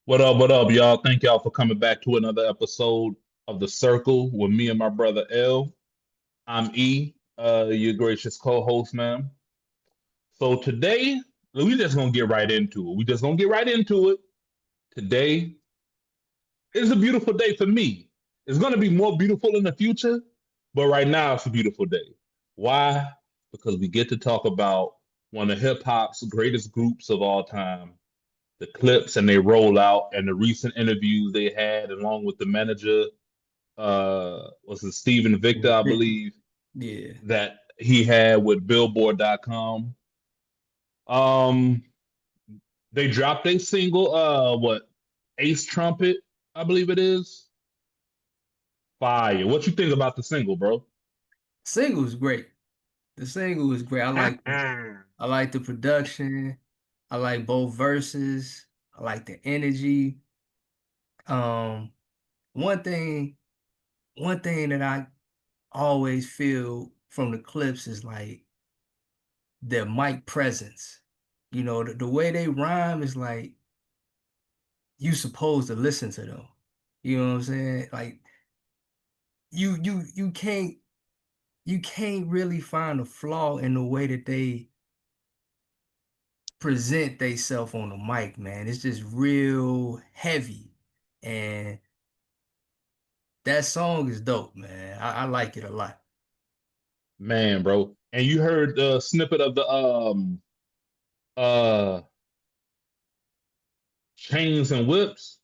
What up, y'all? Thank y'all for coming back to another episode of The Circle with me and my brother L. I'm E, your gracious co-host, man. So today, we just gonna get right into it. We just gonna get right into it. Today is a beautiful day for me. It's gonna be more beautiful in the future, but right now it's a beautiful day. Why? Because we get to talk about one of hip hop's greatest groups of all time, the Clipse and they Rollout, and the recent interviews they had along with the manager, was it Stephen Victor, I believe, Yeah. that he had with Billboard.com. Um, they dropped a single, what, Ace Trumpet, I believe it is. Fire. What you think about the single, bro? Single is great. The single is great. I like the production. I like both verses. I like the energy. Um, one thing, one thing that I always feel from the clips is like their mic presence. The way they rhyme is like you supposed to listen to them. You know what I'm saying? Like you can't really find a flaw in the way that they present theyself on the mic, man. It's just real heavy. And that song is dope, man. I like it a lot. Man, bro. And you heard the snippet of the uh Chains and Whips?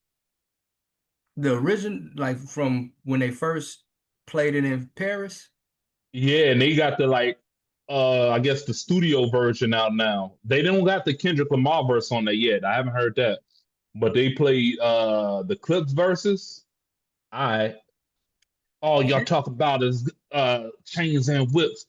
The original, like from when they first played it in Paris. Yeah, and they got the like I guess the studio version out now. They don't got the Kendrick Lamar verse on there yet. I haven't heard that. But they played the Clips verses. I all y'all talk about is chains and whips.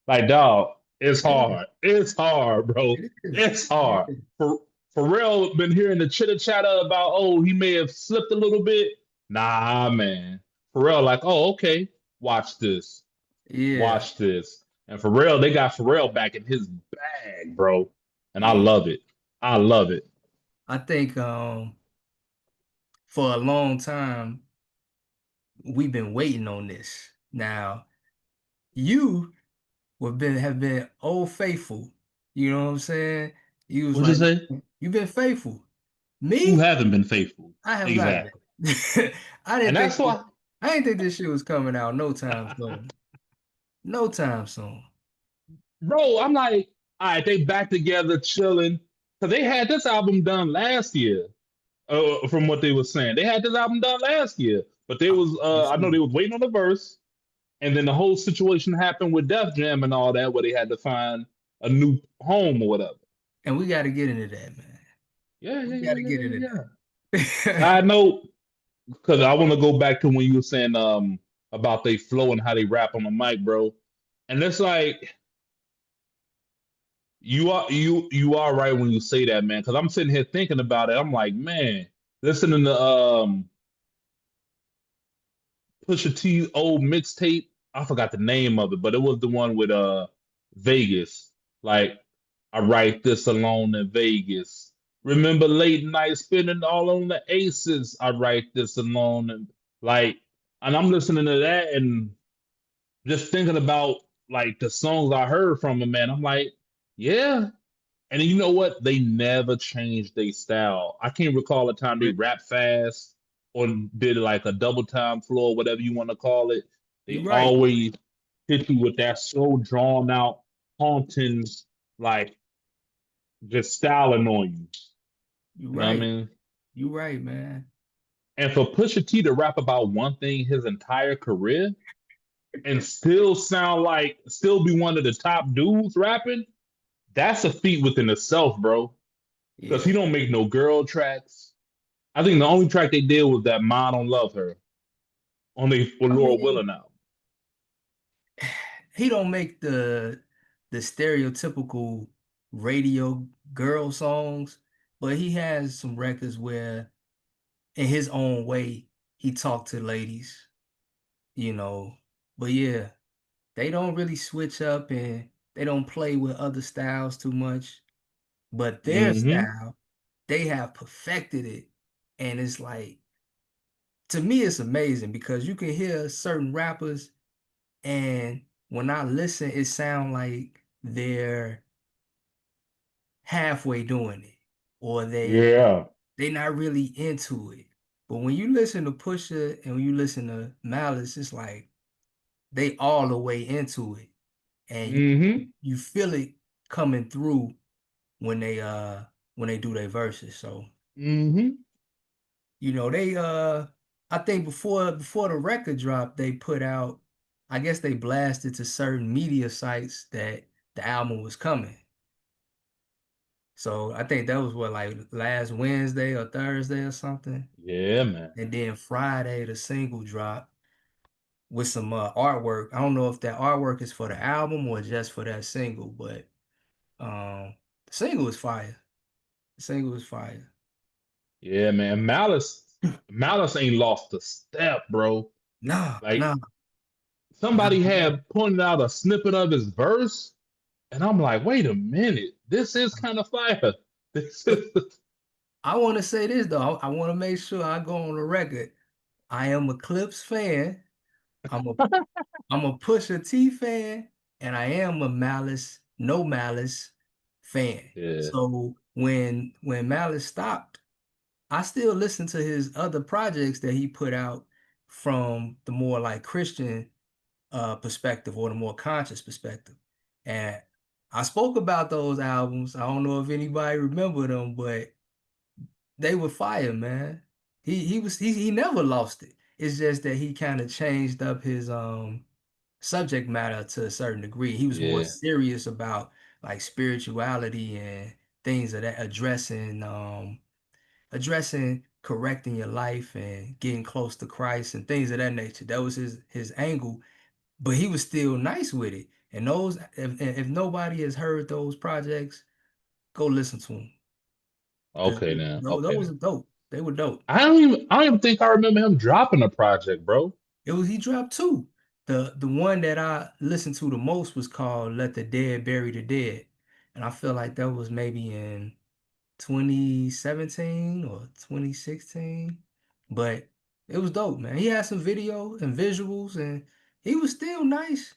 Like dog, it's Yeah, hard. It's hard, bro. it is. It's hard. It is. For Pharrell been hearing the chitter chatter about, oh, he may have slipped a little bit. Nah, man. Pharrell like, oh, okay, watch this. Yeah, Watch this. And Pharrell, they got Pharrell back in his bag, bro. And I yeah. love it. I love it. I think for a long time we've been waiting on this. Now, you have been old faithful. You know what I'm saying? You was What you like, say? you've been faithful. Who Me, haven't been faithful? I have not Exactly. been. I And didn't think that's why, I didn't think this shit was coming out no time soon. No time soon. bro, I'm like, all right, they back together chilling. Because they had this album done last year, from what they were saying. They had this album done last year. But they was Yes, I know sir. they was waiting on the verse. And then the whole situation happened with Def Jam and all that, where they had to find a new home or whatever. And we got to get into that, man. Yeah, We yeah, got yeah, to yeah, get yeah, into yeah. that. Side note, because I want to go back to when you were saying about they flow and how they rap on the mic, bro. And it's like you are right when you say that, man. Because I'm sitting here thinking about it. I'm like, man, listening to Pusha T old mixtape. I forgot the name of it, but it was the one with Vegas. Like, I write this alone in Vegas. Remember late night spending all on the aces. I write this alone and like, and I'm listening to that and just thinking about like the songs I heard from him, man. I'm like, yeah. And you know what? They never changed their style. I can't recall a time they rap fast or did like a double time flow, whatever you want to call it. They You're right. always hit you with that so drawn out, haunting, like just styling on you. You're You know what I right. mean? You're right, man. And for Pusha T to rap about one thing his entire career and still sound like, still be one of the top dudes rapping, that's a feat within itself, bro. Because he Yeah. don't make no girl tracks. I think the only track they did was that "Ma Don't Love Her" on the I Laura mean, Willing album. he don't make the stereotypical radio girl songs, but he has some records where in his own way he talked to ladies, you know. But yeah, they don't really switch up and they don't play with other styles too much. But their Hmm. style, they have perfected it. And it's like, to me, it's amazing because you can hear certain rappers, and when I listen, it sound like they're halfway doing it, or Yeah. they not really into it. But when you listen to Pusha and when you listen to Malice, it's like they all the way into it, and Mm-hmm. you feel it coming through when they do their verses. So Mm-hmm. they I think before the record dropped, they put out, I guess they blasted to certain media sites that the album was coming. So I think that was what, like last Wednesday or Thursday or something. Yeah, man. And then Friday the single dropped with some artwork. I don't know if that artwork is for the album or just for that single, but the single is fire. The single is fire. Yeah, man. Malice ain't lost a step, bro. Nah, Like nah, nah. somebody had pointed out a snippet of his verse, and I'm like, wait a minute, this is kind of fire. This But is I want to say this though. I want to make sure I go on the record. I am a Clipse fan. I'm a I'm a Pusha T fan, and I am a Malice, no Malice fan. yeah, So when Malice stopped, I still listen to his other projects that he put out from the more like Christian perspective or the more conscious perspective. And I spoke about those albums. I don't know if anybody remember them, but they were fire, man. He never lost it. It's just that he kind of changed up his subject matter to a certain degree. He was more yeah, serious about like spirituality and things of that, addressing correcting your life and getting close to Christ and things of that nature. That was his angle, but he was still nice with it. And those, if nobody has heard those projects, go listen to them because okay now, okay those now. are dope. They were dope. I don't even think I remember him dropping a project, bro. He dropped two. The one that I listened to the most was called "Let the Dead Bury the Dead," and I feel like that was maybe in 2017 or 2016. But it was dope, man. He had some video and visuals, and he was still nice.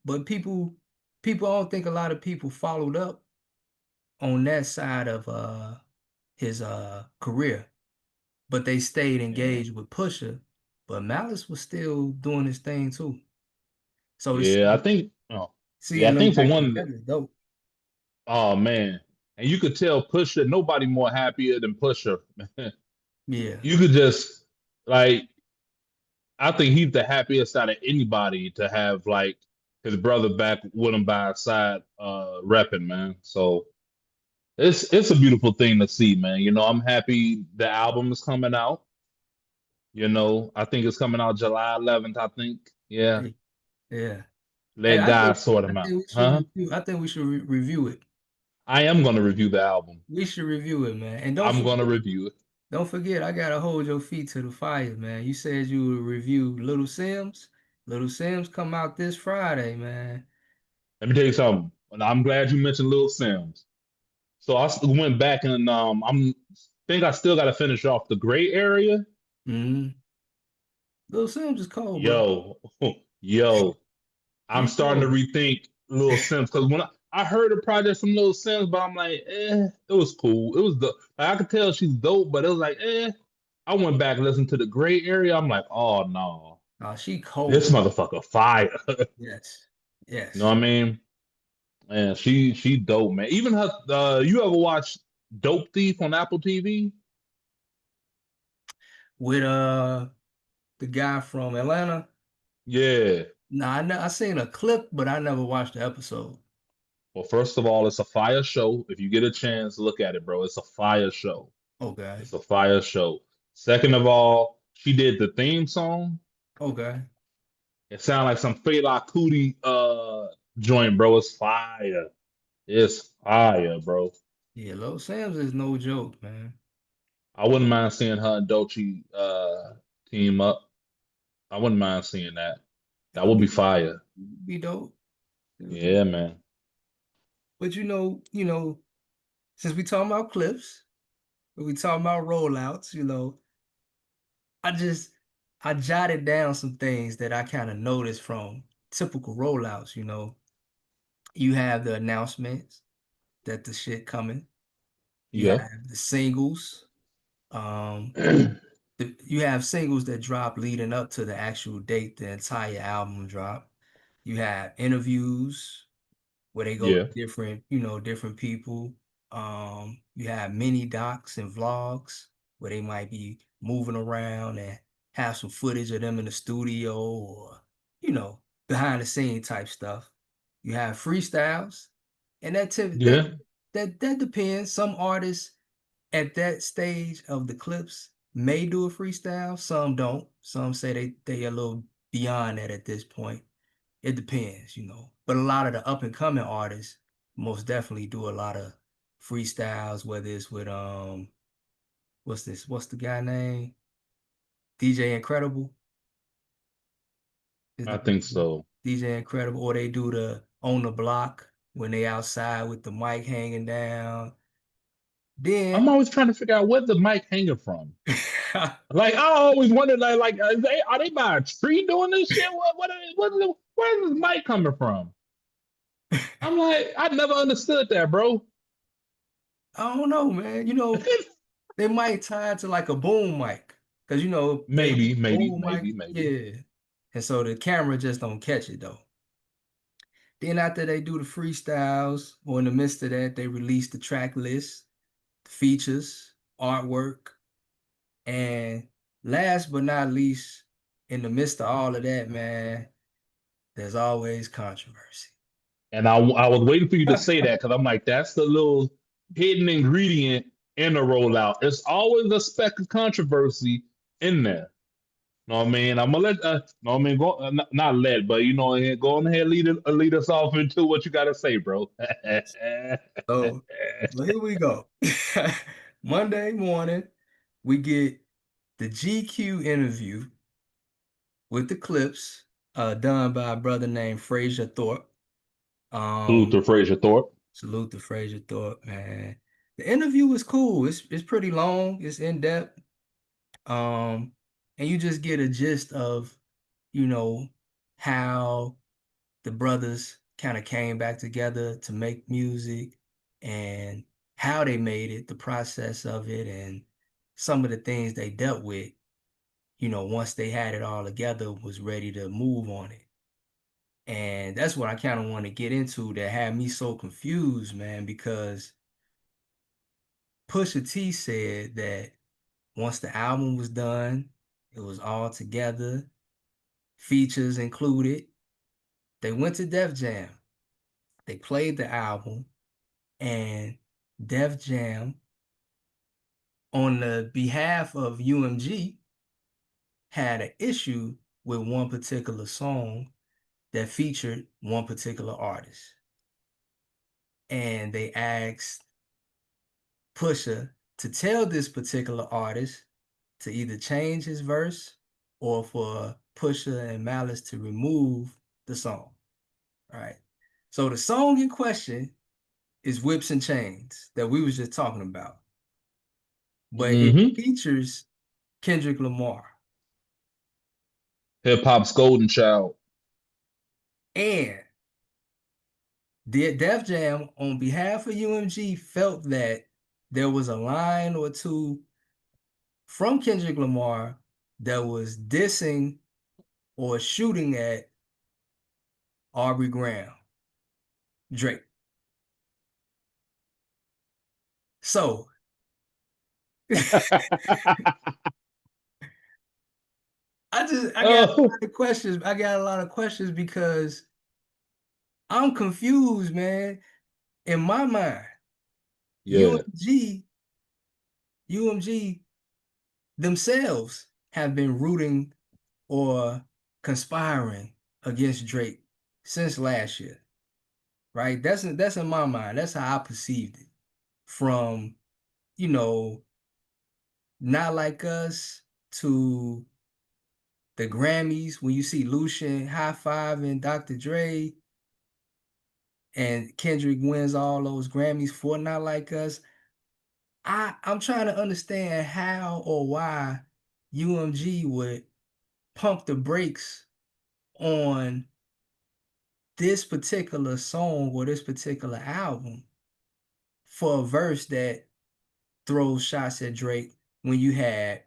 But people I don't think a lot of people followed up on that side of his career, but they stayed Yeah, engaged with Pusha. But Malice was still doing his thing too. So yeah, I think. Oh, yeah, I seeing them think for back one. together is dope. Oh man, and you could tell Pusha. Nobody more happier than Pusha. Yeah. You could just like. I think he's the happiest out of anybody to have like his brother back with him by his side, repping, man. So it's a beautiful thing to see, man. I'm happy the album is coming out. I think it's coming out July 11th, I think. Yeah. Hey, yeah. Hey, Let God sort him out. Huh? I think we should review it. I am gonna review the album. We should review it, man. And I'm gonna review it. don't forget, I gotta hold your feet to the fire, man. You said you would review Little Sims. Little Sims come out this Friday, man. Let me tell you something. And I'm glad you mentioned Lil Sims. So went back and I'm think I still gotta finish off the gray area. Hmm. Little Sims is cold, bro. Yo, yo, I'm He starting to cold. rethink Lil Sims because when I heard a project from Lil Sims, but I'm like, it was cool. It was the like, I could tell she's dope, but it was like, I went back and listened to the gray area. I'm like, oh no, Oh, she this cold. motherfucker fire. Yes. You know what Yes. I mean? And she dope, man. Even her, you ever watch Dope Thief on Apple TV? With the guy from Atlanta. Yeah. Nah, I seen a clip, but I never watched the episode. Well, first of all, it's a fire show. If you get a chance, look at it, bro. It's a fire show. Okay. It's a fire show. Second of all, she did the theme song. Okay. It sounded like some Fela Kuti joint, bro. It's fire. It's fire, bro. Yeah, Lil Sam's is no joke, man. I wouldn't mind seeing her and Doechii team up. I wouldn't mind seeing that. It That would would be fire. be dope. It would be Yeah, dope. man. But since we talking about clips, we talking about rollouts, I just I jotted down some things that I kind of noticed from typical rollouts. You have the announcements that the shit coming. You Yeah. have the singles. Um, you have singles that drop leading up to the actual date the entire album drop. You have interviews where they go to Yeah. different people. You have mini docs and vlogs where they might be moving around and have some footage of them in the studio or, behind the scene type stuff. You have freestyles, and Yeah. that depends. Some artists at that stage of the clips may do a freestyle, some don't. Some say they a little beyond that at this point. It depends. But a lot of the up and coming artists most definitely do a lot of freestyles, whether it's with what's the guy name? DJ Incredible is I the think so. DJ Incredible, or they do the on the block when they outside with the mic hanging down. I'm Then always trying to figure out where the mic hanging from. Like I always wondered, like are they by a tree doing this shit? Where's this mic coming from? I'm like, I never understood that, bro. I don't know, man. They might tie it to like a boom mic. Because they have Maybe, a maybe, boom mic, maybe, maybe. yeah. And so the camera just don't catch it though. Then after they do the freestyles, or in the midst of that, they release the track list, the features, artwork, and last but not least, in the midst of all of that, man, there's always controversy. And I was waiting for you to say that because I'm like, that's the little hidden ingredient in the rollout. It's always a speck of controversy in there. Know what I mean? I'm gonna let know what I mean, go not let, but go on ahead, lead us off into what you gotta say, bro. So, so here we go. Monday morning, we get the GQ interview with the clips, done by a brother named Fraser Thorpe. Salute Um, to Fraser Thorpe. Salute to Fraser Thorpe, man. The interview was cool. It's pretty long. It's in depth. Um, and you just get a gist of, you know, how the brothers kind of came back together to make music and how they made it, the process of it, and some of the things they dealt with, once they had it all together, was ready to move on it. And that's what I kind of want to get into that had me so confused, man, because Pusha T said that once the album was done, it was all together, features included. They went to Def Jam. They played the album, and Def Jam, on the behalf of UMG, had an issue with one particular song that featured one particular artist. And they asked Pusha to tell this particular artist to either change his verse or for Pusha and Malice to remove the song. All right. So the song in question is Whips and Chains that we was just talking about, but it Mm-hmm. features Kendrick Lamar. Hip hop's golden child. And Def Jam, on behalf of UMG, felt that there was a line or two from Kendrick Lamar that was dissing or shooting at Aubrey Graham, Drake. So I got a Oh, lot of questions. I got a lot of questions because I'm confused, man. In my mind, yeah. UMG, UMG themselves have been rooting or conspiring against Drake since last year, right? That's in my mind. That's how I perceived it. From, you know, Not Like Us to the Grammys when you see Lucian high five and Dr. Dre. and Kendrick wins all those Grammys for Not Like Us. I'm trying to understand how or why UMG would pump the brakes on this particular song or this particular album for a verse that throws shots at Drake when you had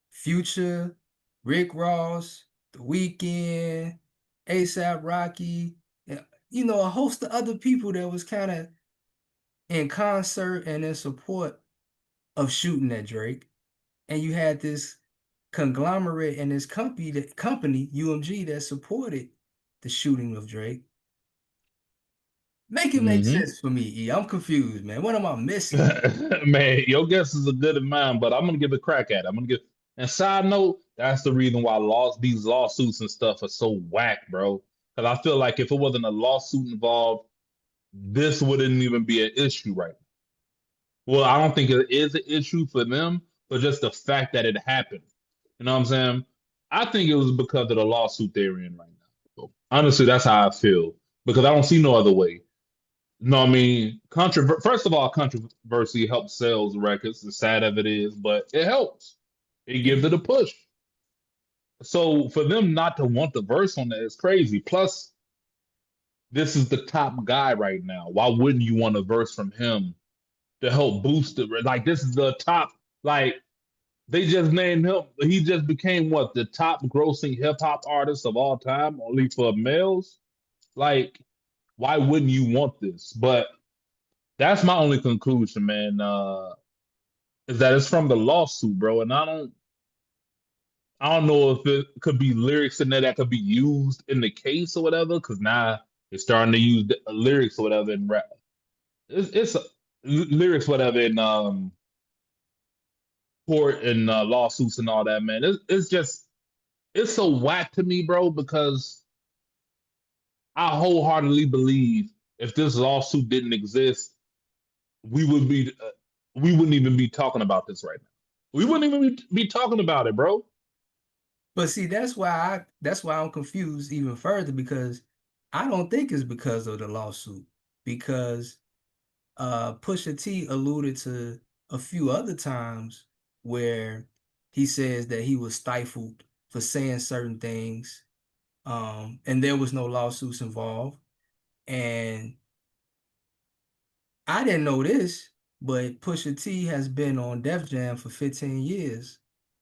Future, Rick Ross, The Weeknd, ASAP Rocky, a host of other people that was kind of in concert and in support of shooting at Drake. And you had this conglomerate and this company UMG that supported the shooting of Drake. Make it make Hmm. sense for me, E. I'm confused, man. What am I missing? Man, your guess is as good as mine, but I'm gonna give it a crack at it. I'm gonna give. And side note, that's the reason why these lawsuits and stuff are so whack, bro. Because I feel like if it wasn't a lawsuit involved, this wouldn't even be an issue right now. Well, I don't think it is an issue for them, but just the fact that it happened. You know what I'm saying? I think it was because of the lawsuit they're in right now. So, honestly, that's how I feel because I don't see no other way. No, I mean, first of all, controversy helps sales records. The sad of it is, but it helps. It gives Yeah. it a push. So for them not to want the verse on that is crazy. Plus, this is the top guy right now. Why wouldn't you want a verse from him to help boost it? Like this is the top. Like they just named him. He just became what the top grossing hip hop artist of all time, only for males. Like, why wouldn't you want this? But that's my only conclusion, man. Is that it's from the lawsuit, bro, and I don't know if it could be lyrics in there that could be used in the case or whatever, because now it's starting to use lyrics or whatever in rap. It's lyrics whatever in court and lawsuits and all that, man. It's just it's so whack to me, bro, because I wholeheartedly believe if this lawsuit didn't exist, we would be we wouldn't even be talking about this right now. We wouldn't even be talking about it, bro. But see, that's why I'm confused even further because I don't think it's because of the lawsuit. Because Pusha T alluded to a few other times where he says that he was stifled for saying certain things, and there was no lawsuits involved. And I didn't know this, but Pusha T has been on Def Jam for 15 years,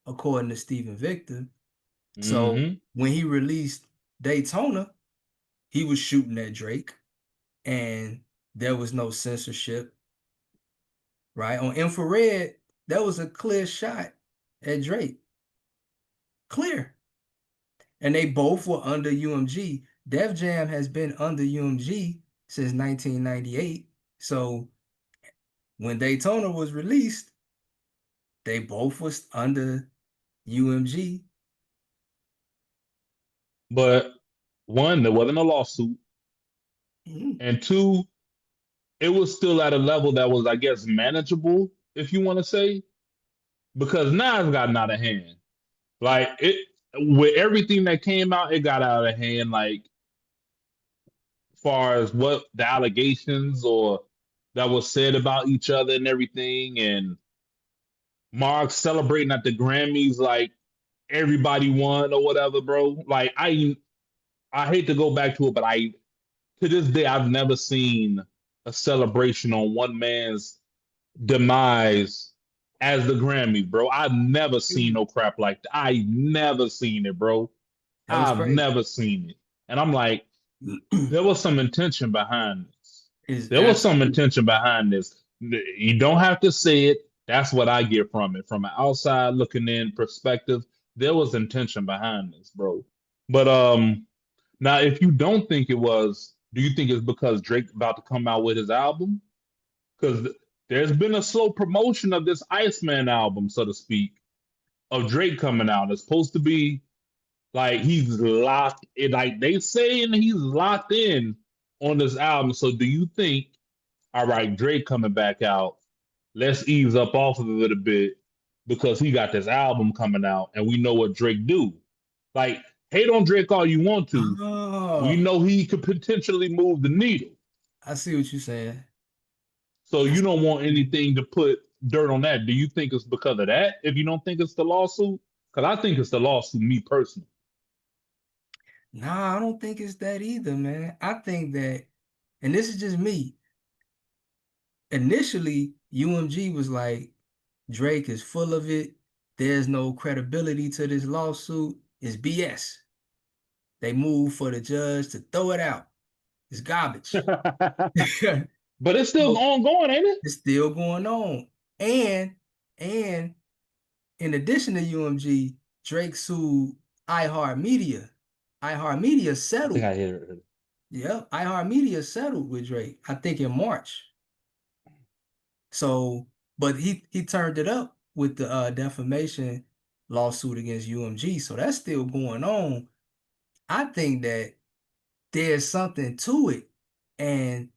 according to Stephen Victor. So Hmm. when he released Daytona, he was shooting at Drake, and there was no censorship, right? On Infrared, that was a clear shot at Drake. Clear. And they both were under UMG. Def Jam has been under UMG since 1998. So when Daytona was released, they both was under UMG. But one, there wasn't a lawsuit, Mhm. and two, it was still at a level that was, I guess, manageable, if you want to say, because Nas gotten out of hand. Like it with everything that came out, it got out of hand. Like far as what the allegations or that was said about each other and everything, and Mark celebrating at the Grammys like everybody won or whatever, bro. Like I hate to go back to it, but I to this day I've never seen a celebration on one man's demise as the Grammys, bro. I've never seen no crap like that. I never seen it, bro. That was I've crazy. never seen it. And I'm like, there was some intention behind this. Is There was some absolutely intention behind this. You don't have to say it. That's what I get from it. From an outside looking in perspective, there was intention behind this, bro. But now if you don't think it was, do you think it's because Drake about to come out with his album? Because there's been a slow promotion of this Iceman album, so to speak, of Drake coming out. It's supposed to be like he's locked in, like they saying he's locked in on this album. So do you think, all right, Drake coming back out, let's ease up off of it a bit because he got this album coming out and we know what Drake do. Like, hate on Drake all you want to. We oh know he could potentially move the needle. I see what you're saying. So I you see don't what want you're saying. anything to put dirt on that. Do you think it's because of that? If you don't think it's the lawsuit, because I think it's the lawsuit, me personally. Nah, I don't think it's that either, man. I think that, and this is just me. Initially, UMG was like, Drake is full of it. There's no credibility to this lawsuit. It's BS. They moved for the judge to throw it out. It's garbage. But it's still So ongoing, ain't it? it's still going on. And in addition to UMG, Drake sued iHeartMedia. iHeartMedia I think settled. I hear it. Yep, iHeartMedia settled with Drake, I think in March. So, but he turned it up with the defamation lawsuit against UMG. So that's still going on. I think that there's something to it, and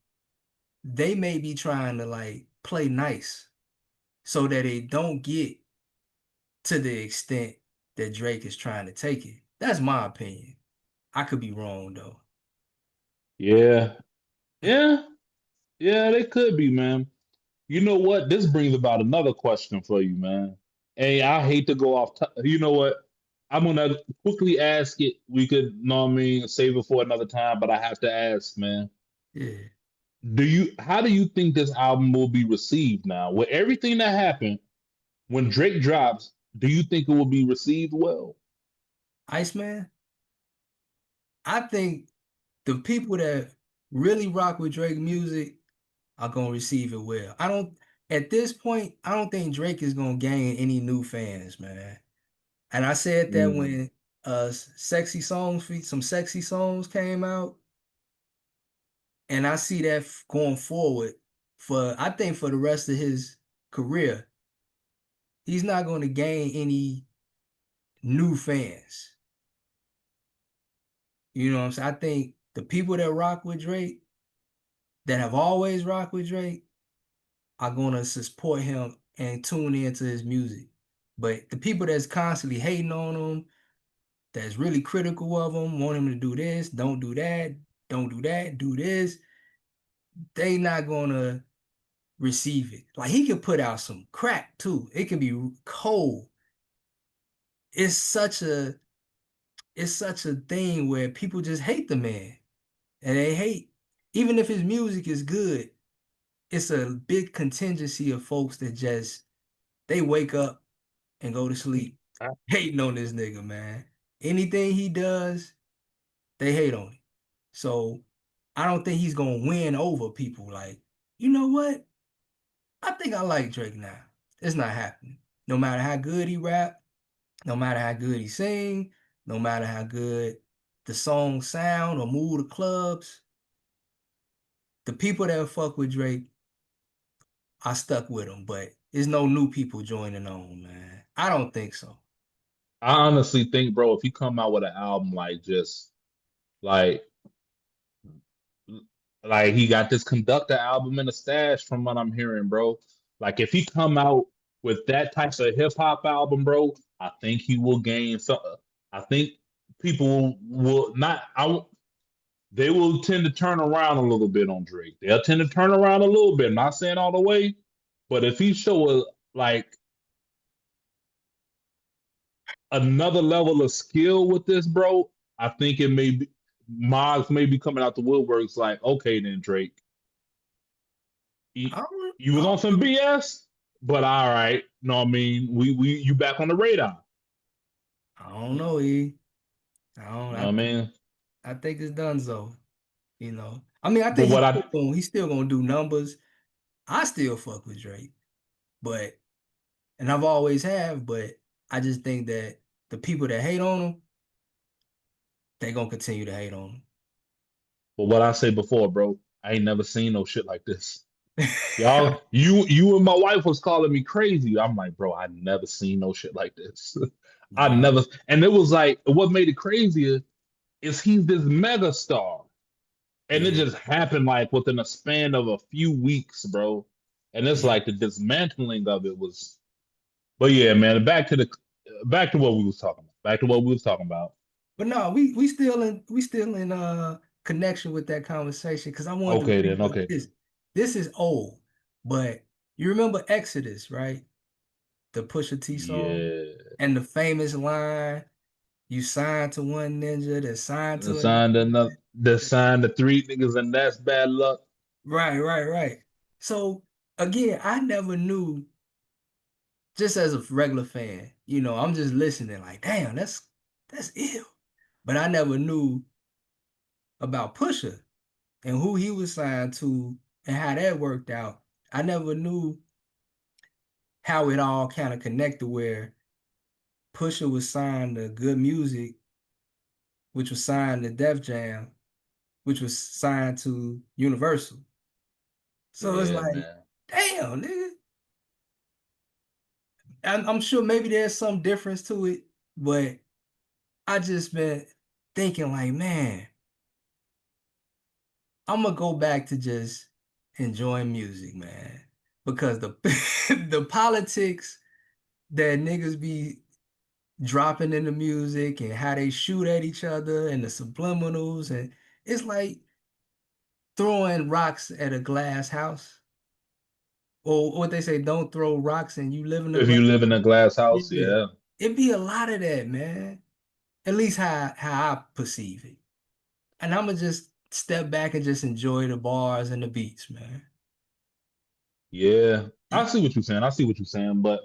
they may be trying to like play nice so that they don't get to the extent that Drake is trying to take it. That's my opinion. I could be wrong though. Yeah, yeah, yeah. They could be, man. You know what? This brings about another question for you, man. Hey, I hate to go off. You know what? I'm gonna quickly ask it. We could, know what I mean, save it for another time, but I have to ask, man. Yeah. How do you think this album will be received now? With everything that happened, when Drake drops, do you think it will be received well? Iceman, I think the people that really rock with Drake music are gonna receive it well. I don't At this point, I don't think Drake is gonna gain any new fans, man. And I said that Mm. when sexy songs some sexy songs came out, and I see that going forward for I think for the rest of his career, he's not going to gain any new fans. You know what I'm saying? I think the people that rock with Drake, that have always rocked with Drake, are going to support him and tune into his music. But the people that's constantly hating on him, that's really critical of him, want him to do this, don't do that, do this, they not going to receive it. Like he could put out some crack too. It could be cold. It's such a it's such a thing where people just hate the man. And they hate, even if his music is good, it's a big contingency of folks that just they wake up and go to sleep hating on this nigga, man. Anything he does, they hate on it. So I don't think he's gonna win over people like, you know what? I think I like Drake now. It's not happening. No matter how good he rap, no matter how good he sing, no matter how good the song sound or move the clubs, the people that fuck with Drake, I stuck with him, but there's no new people joining on, man. I don't think so. I honestly think, bro, if he come out with an album like just like like he got this conductor album in the stash from what I'm hearing, bro. Like if he come out with that type of hip hop album, bro, I think he will gain some. I think people will not. They will tend to turn around a little bit on Drake. They'll tend to turn around a little bit. Not saying all the way, but if he show like another level of skill with this, bro, I think it may be Miles may be coming out the woodworks like, okay, then Drake, you, I don't, you I was on don't, some BS, but all right, no, I mean, we you back on the radar. I don't know, E. You know what I mean? I think it's done so. I mean, I But think what I he's still gonna do numbers. I still fuck with Drake, but and I've always have, but I just think that the people that hate on him, they gonna continue to hate on but what I say before, bro, I ain't never seen no shit like this. him. Y'all, you and my wife was calling me crazy. I'm like, bro, I never seen no shit like this. I Nah, never, and it was like, what made it crazier is he's this mega star, and it yeah. just happened like within a span of a few weeks, bro. And it's Yeah. like the dismantling of it was. But yeah, man, back to what we was talking about. Back to what we was talking about. But no, we still in connection with that conversation because I wanted to Okay bring then. up Okay. this. This is old, but you remember Exodus, right? The Pusha T song Yeah. and the famous line, "You signed to one ninja that signed to another." Signed another. The signed the three niggas, and that's bad luck. Right, right, right. So again, I never knew, just as a regular fan, I'm just listening like, damn, that's ill. But I never knew about Pusha and who he was signed to and how that worked out. I never knew how it all kind of connected where Pusha was signed to Good Music, which was signed to Def Jam, which was signed to Universal. So it's Yeah, like, man. damn, nigga. I'm sure maybe there's some difference to it, but I just been thinking like, man, I'm gonna go back to just enjoying music, man. Because the the politics that niggas be dropping in the music and how they shoot at each other and the subliminals, and it's like throwing rocks at a glass house. Or what they say, don't throw rocks and you live in a If glass. you live in a glass house, Yeah. yeah. It be a lot of that, man. At least how I perceive it. And I'm gonna just step back and just enjoy the bars and the beats, man. Yeah. I see what you're saying. I see what you're saying. But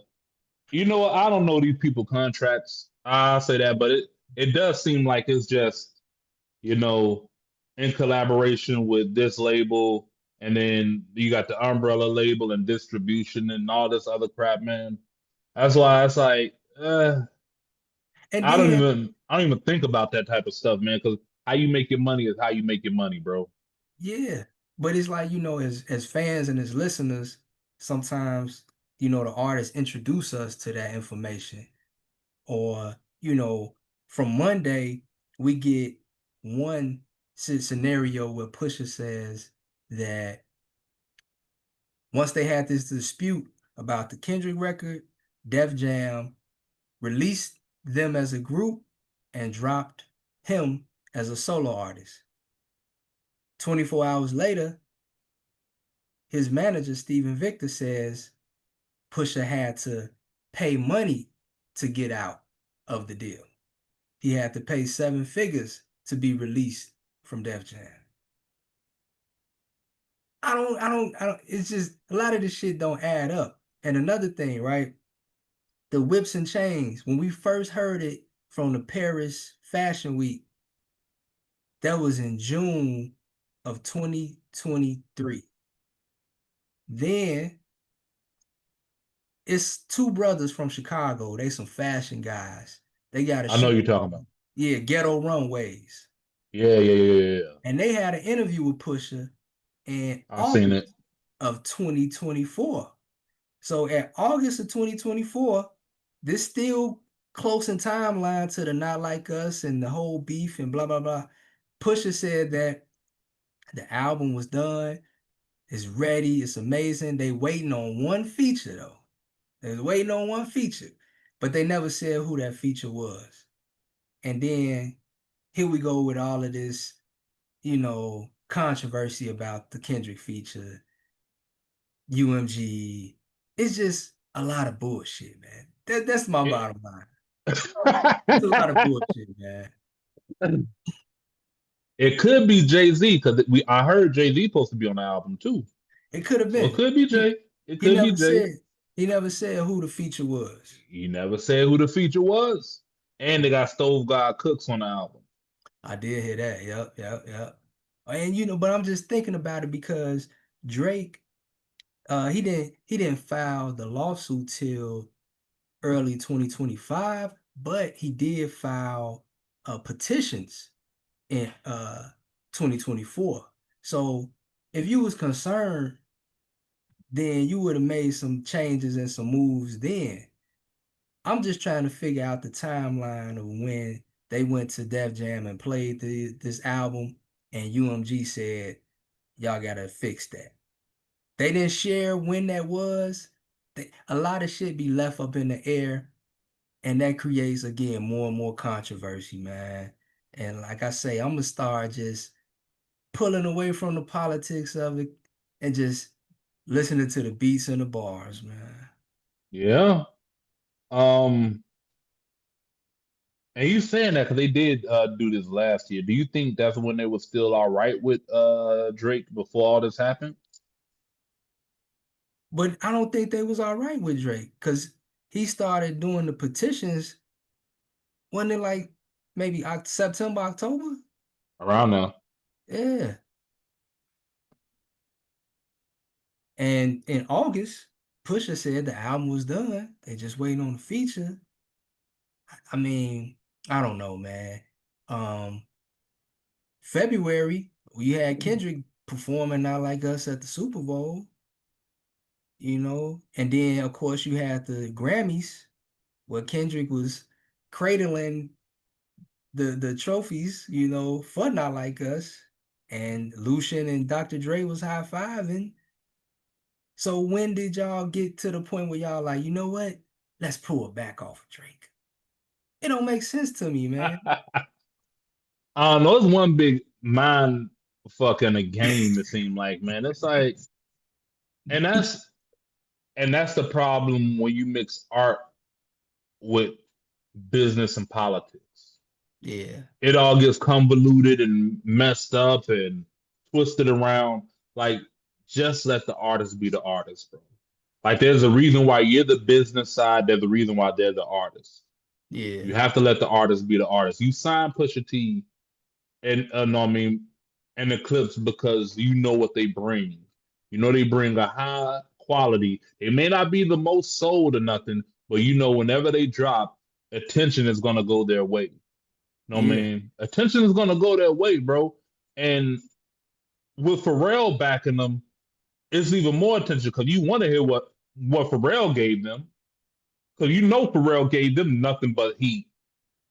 you know what? I don't know these people contracts. I'll say that, but it does seem like it's just, you know, in collaboration with this label, and then you got the umbrella label and distribution and all this other crap, man. That's why it's like, And then, I don't even think about that type of stuff, man, because how you make your money is how you make your money, bro. yeah. But it's like, as fans and as listeners, sometimes, the artists introduce us to that information. Or, from Monday, we get one scenario where Pusha says that once they had this dispute about the Kendrick record, Def Jam released them as a group and dropped him as a solo artist. 24 hours later, his manager, Steven Victor, says Pusha had to pay money to get out of the deal. He had to pay 7 figures to be released from Def Jam. It's just a lot of this shit don't add up. And another thing, right? The whips and chains, when we first heard it from the Paris Fashion Week, that was in June of 2023. Then it's two brothers from Chicago. They some fashion guys. They got a I know show you're talking called, about. yeah, Ghetto Runways. Yeah, yeah, yeah, yeah, yeah. And they had an interview with Pusha in I seen August it. of 2024. So at August of 2024, this still close in timeline to the Not Like Us and the whole beef and blah blah blah. Pusha said that the album was done, it's ready, it's amazing. They waiting on one feature though. They was waiting on one feature, but they never said who that feature was. And then here we go with all of this, controversy about the Kendrick feature, UMG. It's just a lot of bullshit, man. That's my It, bottom line. It's a lot of bullshit, man. it could be Jay-Z because we I heard Jay-Z supposed to be on the album too. It could have So it been. could be He, Jay. It he could be never Jay. said he never said who the feature was. He never said who the feature was. And they got Stove God Cooks on the album. I did hear that. Yep, yep, yep. And but I'm just thinking about it because Drake, he didn't file the lawsuit till early 2025, but he did file petitions in 2024. So if you was concerned, then you would have made some changes and some moves then. I'm just trying to figure out the timeline of when they went to Def Jam and played this album, and UMG said, y'all gotta fix that. They didn't share when that was. A lot of shit be left up in the air, and that creates again more and more controversy, man. And like I say, I'm gonna start just pulling away from the politics of it and just listening to the beats and the bars, man. Yeah. Um, and you saying that because they did do this last year. Do you think that's when they were still all right with Drake before all this happened? But I don't think they was all right with Drake because he started doing the petitions when it like maybe September, October. Around now. Yeah. And in August, Pusha said the album was done. They just waiting on the feature. I mean, I don't know, man. Um, February, we had Kendrick performing Not Like Us at the Super Bowl, and then of course you had the Grammys where Kendrick was cradling the trophies, for Not Like Us, and Lucian and Dr. Dre was high-fiving. So when did y'all get to the point where y'all like, you know what? Let's pull it back off of Drake. It don't make sense to me, man. I don't know. It's one big mind fucking a game. It seemed like, man. It's like, and that's the problem when you mix art with business and politics. Yeah, It all gets convoluted and messed up and twisted around. Like, just let the artist be the artist, bro. Like, there's a reason why you're the business side. There's a reason why they're the artist. You yeah, have to let the artist be the artist. You sign Pusha T and no, I mean, and the Clipse because you know what they bring. You know they bring a high quality. They may not be the most sold or nothing, but you know whenever they drop, attention is gonna go their way. No, yeah, man, attention is gonna go their way, bro. And with Pharrell backing them, it's even more attention because you want to hear what Pharrell gave them because you know Pharrell gave them nothing but heat.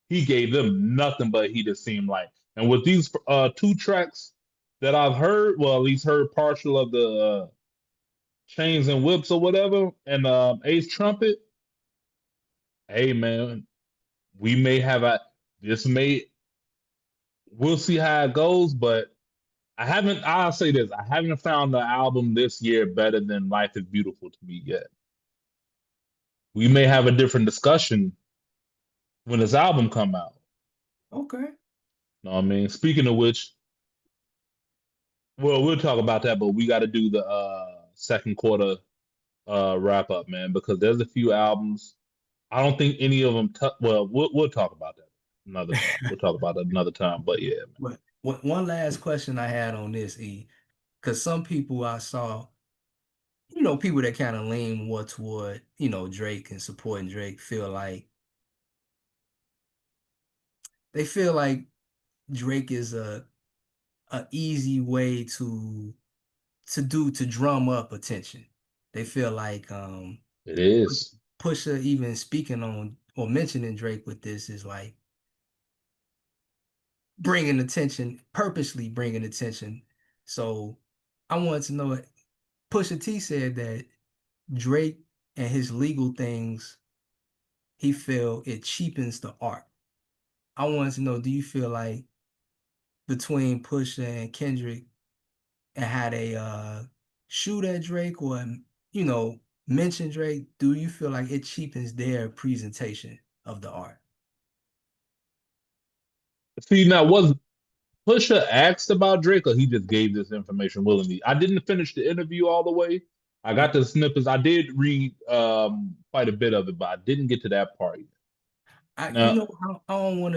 He gave them nothing but heat. It seemed like, and with these two tracks that I've heard, well, at least heard partial of the Chains and Whips or whatever, and Ace Trumpet. Hey, man, we may have a this may we'll see how it goes, but I haven't. I'll say this: I haven't found the album this year better than Life is Beautiful to me yet. We may have a different discussion when this album come out. okay. Know what I mean? Speaking of which, well, we'll talk about that, but we got to do the second quarter wrap up, man, because there's a few albums. I don't think any of them. Well, we'll talk about that another time. We'll talk about it another time. But yeah, man. But one last question I had on this, because some people I saw, people that kind of lean more toward, Drake and supporting Drake they feel like Drake is a easy way to drum up attention. They feel like It is. Pusha even speaking on or mentioning Drake with this is like bringing attention, purposely bringing attention. So I wanted to know, Pusha T said that Drake and his legal things, he feel it cheapens the art. I wanted to know, do you feel like between Pusha and Kendrick and how they shoot at Drake or mention Drake, do you feel like it cheapens their presentation of the art? See, now was Pusha asked about Drake, or he just gave this information willingly? I didn't finish the interview all the way. I got the snippets. I did read quite a bit of it, but I didn't get to that part yet. I you Now, know I don't want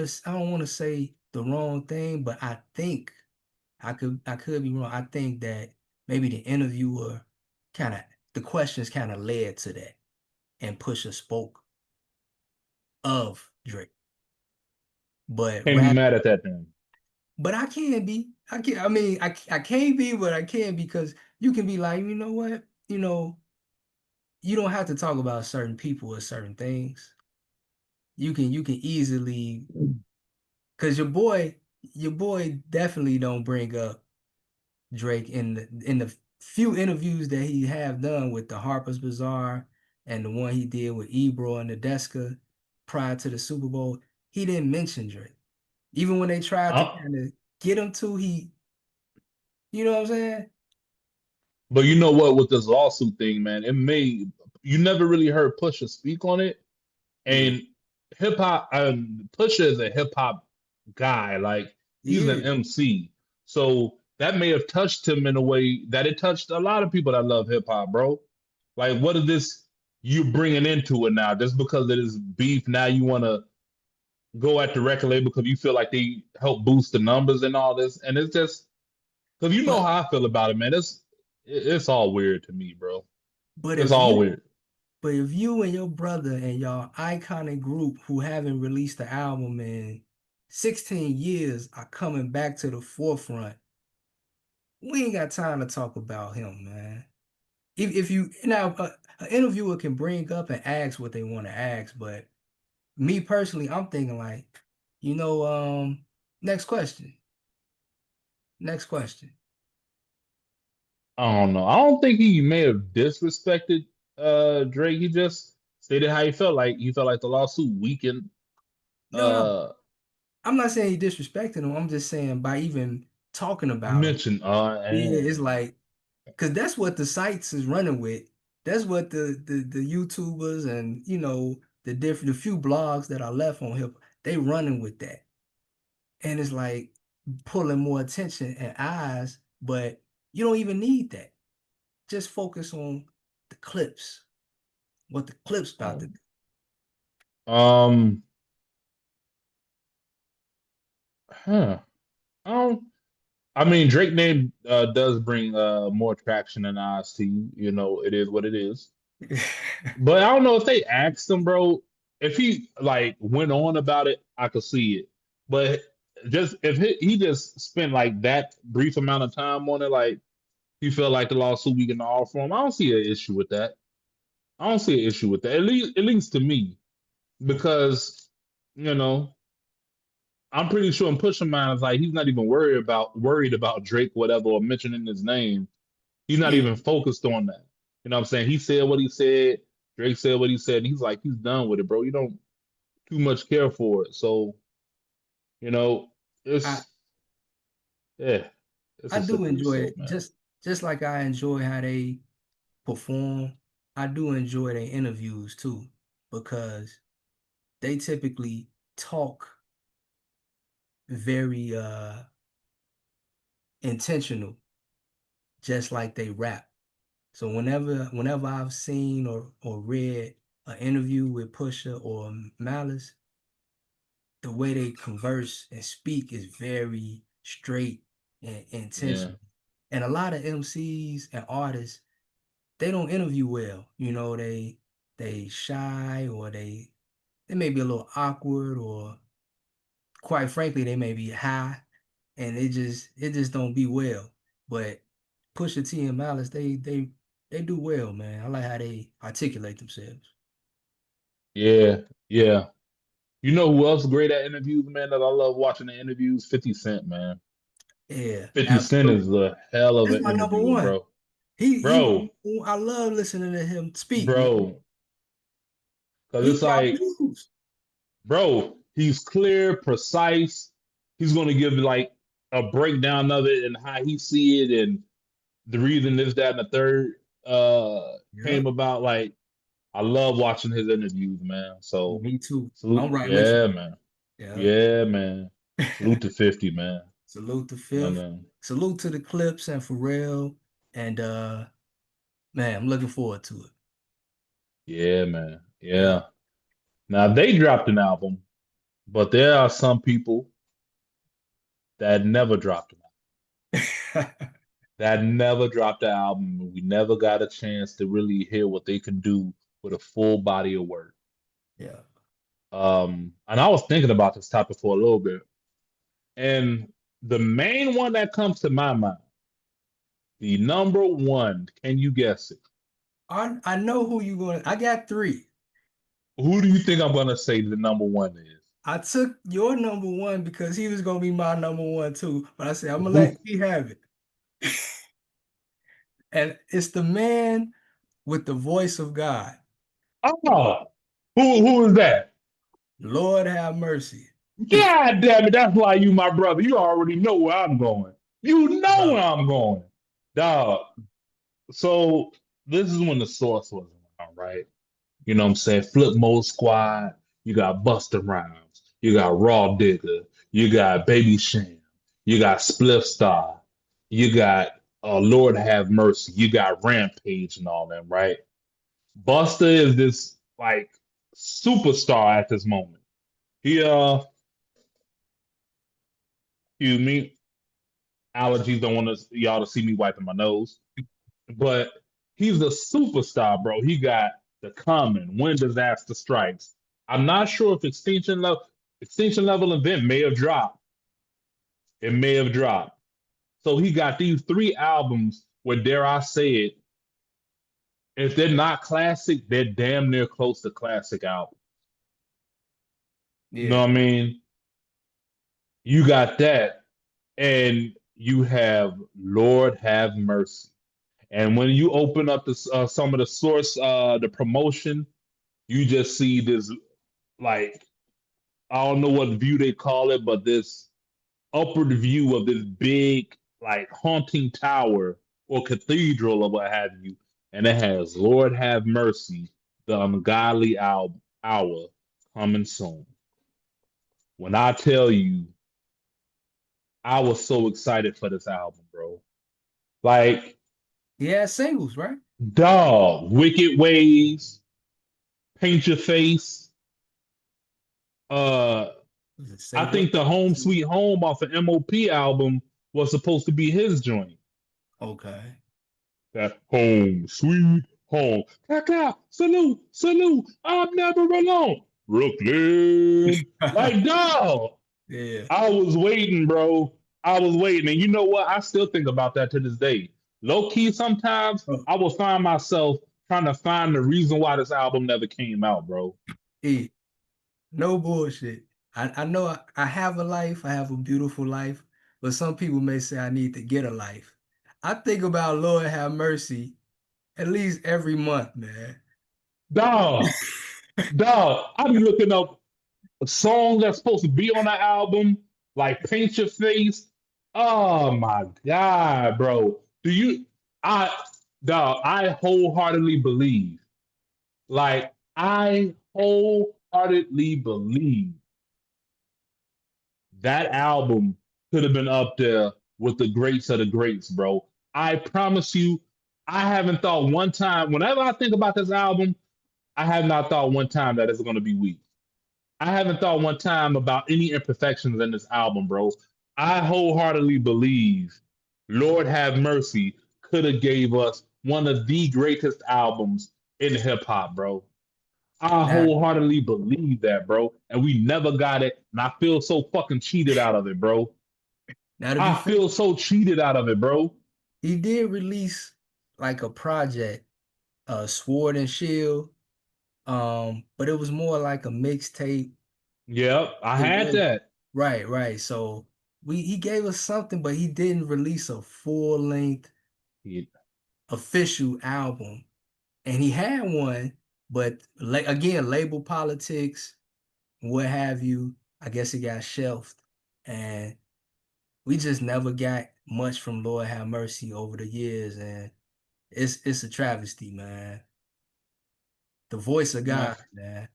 to say the wrong thing, but I think I could be wrong. I think that maybe the interviewer kind of the questions kind of led to that, and Pusha spoke of Drake. But can't be rather, mad at that then. but I can be. I can. I mean, I can't be, but I can because you can be like, you know what, you don't have to talk about certain people or certain things. You can easily because your boy definitely don't bring up Drake in the few interviews that he have done with the Harper's Bazaar and the one he did with Ebro and the Deska prior to the Super Bowl, he didn't mention Drake. Even when they tried to Uh, kind of get him to, You know what I'm saying? But you know what? With this lawsuit thing, man, it may you never really heard Pusha speak on it. Yeah, And hip hop, Pusha is a hip hop guy. Like he he's an is. MC, so that may have touched him in a way that it touched a lot of people that love hip hop, bro. Like, what is this you bringing into it now? Just because it is beef, now you want to go at the record label because you feel like they help boost the numbers and all this, and it's just because you know But how I feel about it, man. It's all weird to me, bro. but It's if all you weird. but if you and your brother and your iconic group who haven't released the album in 16 years are coming back to the forefront, we ain't got time to talk about him, man. If you now an interviewer can bring up and ask what they want to ask, but me personally, I'm thinking like, you know, next question. Next question. I don't know. I don't think he may have disrespected Drake. He just stated how he felt. Like he felt like the lawsuit weakened No, no, uh I'm not saying he disrespecting him. I'm just saying by even talking about him, mentioned yeah, and it's like because that's what the sites is running with. That's what the YouTubers and the few blogs that are left on hip, they running with that. And it's like pulling more attention and eyes, but you don't even need that. Just focus on the clips, what the clips about to do. um huh. I don't I mean Drake name does bring more traction than eyes to you. You know, it is what it is. But I don't know if they asked him, bro. If he like went on about it, I could see it. But just if he just spent like that brief amount of time on it, like he felt like the lawsuit we can offer him, I don't see an issue with that. I don't see an issue with that. At least to me, because you know I'm pretty sure in Pusha Mind is like he's not even worried about Drake whatever or mentioning his name. He's not Yeah, even focused on that. You know what I'm saying? He said what he said. Drake said what he said. And he's like, he's done with it, bro. You don't too much care for it. So, you know, I it's yeah, it's I a do slippery enjoy slope, it. man. Just like I enjoy how they perform, I do enjoy their interviews too, because they typically talk very intentional, just like they rap. So whenever I've seen or read an interview with Pusha or Malice, the way they converse and speak is very straight and Yeah, intentional. And a lot of MCs and artists, they don't interview well. They shy, or they may be a little awkward, or quite frankly, they may be high, and it just don't be well. But Pusha T and Malice, they do well, man. I like how they articulate themselves. yeah, yeah. You know who else great at interviews, man, that I love watching the interviews? 50 Cent, man. Yeah, 50 Cent is absolutely. a hell of That's an my number interviewer, one. bro. He Bro, I love listening to him speak, man. bro. Because He it's drop like, jewels. bro, he's clear, precise. He's going to give like a breakdown of it and how he see it and the reason this, that, and the third came Yep, about. Like, I love watching his interviews, man. So, me too. salute, I'm right with you. yeah, man. Yeah. Yeah, man. Salute to 50, man. Salute the You fifth. know, Salute to the Clips and Pharrell. And man, I'm looking forward to it. yeah, man. Yeah. Yeah. Now, they dropped an album, but there are some people that never dropped an album. That never dropped an album, and we never got a chance to really hear what they can do with a full body of work. Yeah. And I was thinking about this topic for a little bit. And the main one that comes to my mind, the number one, can you guess it? I know who you going to. I got three. Who do you think I'm gonna say the number one is? I took your number one because he was gonna be my number one too. But I said I'm gonna let Who? he have it. And it's the man with the voice of God. Oh, who is that? Lord have mercy. God damn it, that's why you my brother. You already know where I'm going. You know Bro. where I'm going, dog. So this is when the source was around, right? You know what I'm saying? Flip Mode Squad. You got Busta Rhymes. You got Raw Digger. You got Baby Sham. You got Spliff Star. You got Lord Have Mercy. You got Rampage and all them, right? Busta is this like superstar at this moment. He excuse me, allergies don't want y'all to see me wiping my nose, but he's a superstar, bro. He got The Common, When Disaster Strikes. I'm not sure if Extinction Level Event may have dropped. It may have dropped. So he got these three albums where, dare I say it, if they're not classic, they're damn near close to classic album. You know Yeah. what I mean? You got that, and you have Lord Have Mercy. And when you open up some of the source, the promotion, you just see this like I don't know what view they call it, but this upward view of this big like haunting tower or cathedral or what have you, and it has "Lord Have Mercy," the ungodly hour coming soon. When I tell you, I was so excited for this album, bro. Like, He had singles, right? dog, Wicked Ways, Paint Your Face. Uh, Was it Say I What? think the Home Sweet Home off the MOP album was supposed to be his joint. Okay. That home, sweet home. Kaka, salute, salute. I'm never alone. Brooklyn. Like, dog, Yeah. I was waiting, bro. I was waiting. And you know what? I still think about that to this day. Low key, sometimes Oh, I will find myself trying to find the reason why this album never came out, bro. E, no bullshit. I know I have a life, I have a beautiful life, but some people may say I need to get a life. I think about Lord have mercy at least every month, man. Dog, dog, I be looking up a song that's supposed to be on the album, like Paint Your Face. Oh my God, bro. Do you I dog, I wholeheartedly believe. Like I wholeheartedly believe that album could have been up there with the greats of the greats, bro. I promise you, I haven't thought one time, whenever I think about this album, I have not thought one time that it's going to be weak. I haven't thought one time about any imperfections in this album, bro. I wholeheartedly believe Lord Have Mercy could have gave us one of the greatest albums in hip hop, bro. I Now, wholeheartedly believe that, bro. And we never got it. And I feel so fucking cheated out of it, bro. now to be I fair, feel so cheated out of it, bro. he did release like a project, Sword and Shield. But it was more like a mixtape. Yep, I It had was that. right, right. So we he gave us something, but he didn't release a full length He- official album. And he had one, but again, label politics, what have you. I guess it got shelved, and we just never got much from Lord Have Mercy over the years, and it's a travesty, man. The voice of Man. God, man.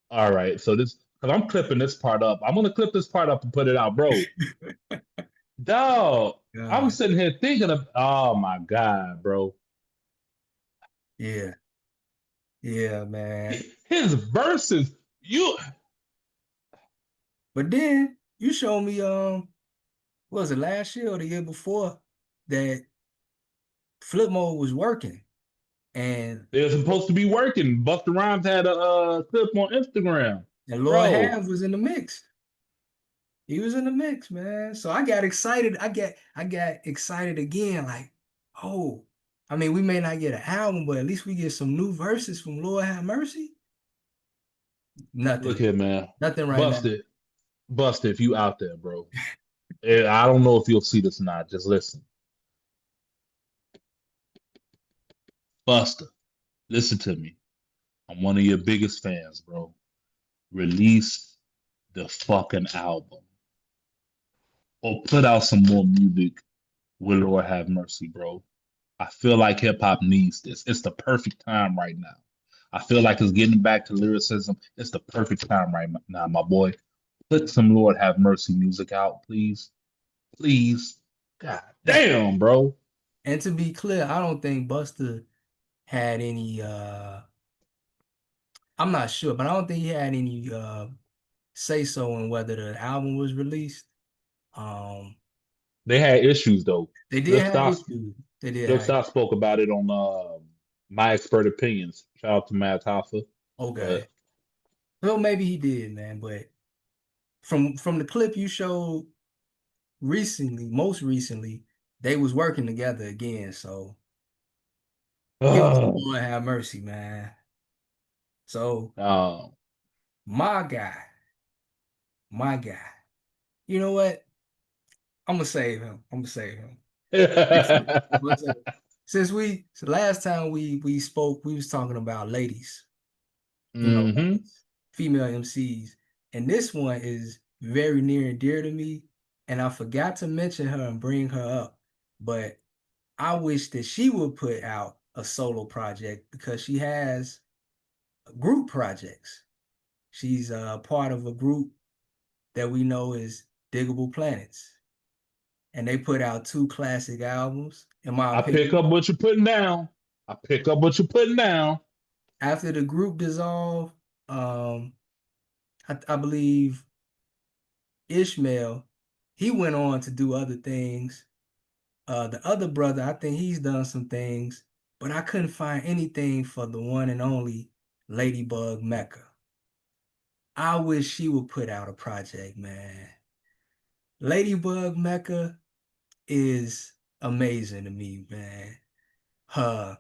All right, so this because I'm clipping this part up. I'm gonna clip this part up and put it out, bro. Dog, I'm God, sitting here thinking of, oh my God, bro. yeah, yeah, man. His verses, you, But then you showed me, what was it last year or the year before that flip mode was working, and they're supposed to be working. Busta Rhymes had a clip on Instagram, Lord bro. Have was in the mix. He was in the mix, man. So I got excited. I got excited again. Like, oh, I mean, we may not get an album, but at least we get some new verses from Lord Have Mercy. Look Nothing, here, man. nothing right now. Busted, Busted, if you out there, bro. I don't know if you'll see this or not. Just listen. Buster, listen to me. I'm one of your biggest fans, bro. Release the fucking album. or put out some more music with Lord have mercy, bro. I feel like hip hop needs this. It's the perfect time right now. I feel like it's getting back to lyricism. It's the perfect time right now, my boy. Put some Lord have mercy music out, please. Please. God And, damn, bro. and to be clear, I don't think Buster had any I'm not sure, but I don't think he had any say so in whether the album was released. Um They had issues though. they did Flip have Stop, issues. They did Flip have Stop spoke about it on My Expert Opinions. Shout out to Matt Hoffa. okay. But Well, maybe he did, man, but from the clip you showed recently, most recently, they was working together again. So give us the uh, Lord have mercy, man. So uh, my guy, my guy. You know what? I'm gonna save him. I'm gonna save him. I'm gonna save him. Since last time we spoke, we was talking about ladies, hmm ladies, female MCs, and this one is very near and dear to me. And I forgot to mention her and bring her up, but I wish that she would put out a solo project because she has group projects. She's a part of a group that we know is Diggable Planets, and they put out two classic albums. In my I pick up opinion, what you're putting down. I pick up what you're putting down. after the group dissolved, I believe Ishmael, he went on to do other things. The other brother, I think he's done some things, but I couldn't find anything for the one and only Ladybug Mecca. I wish she would put out a project, man. Ladybug Mecca is amazing to me, man. Her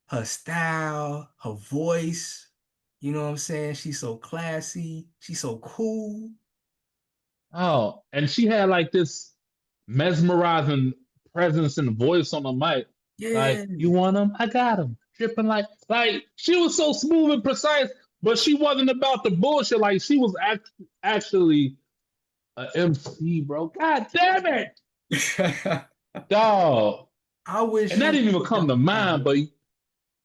her style, her voice, you know what I'm saying? She's so classy, she's so cool. Oh, and she had like this mesmerizing presence and voice on the mic. Yeah. Like, you want him? I got him. Tripping like she was so smooth and precise, but she wasn't about the bullshit. Like she was actually a MC, bro. God damn it, dog. I wish And she that would didn't even put come out to a mind, project. but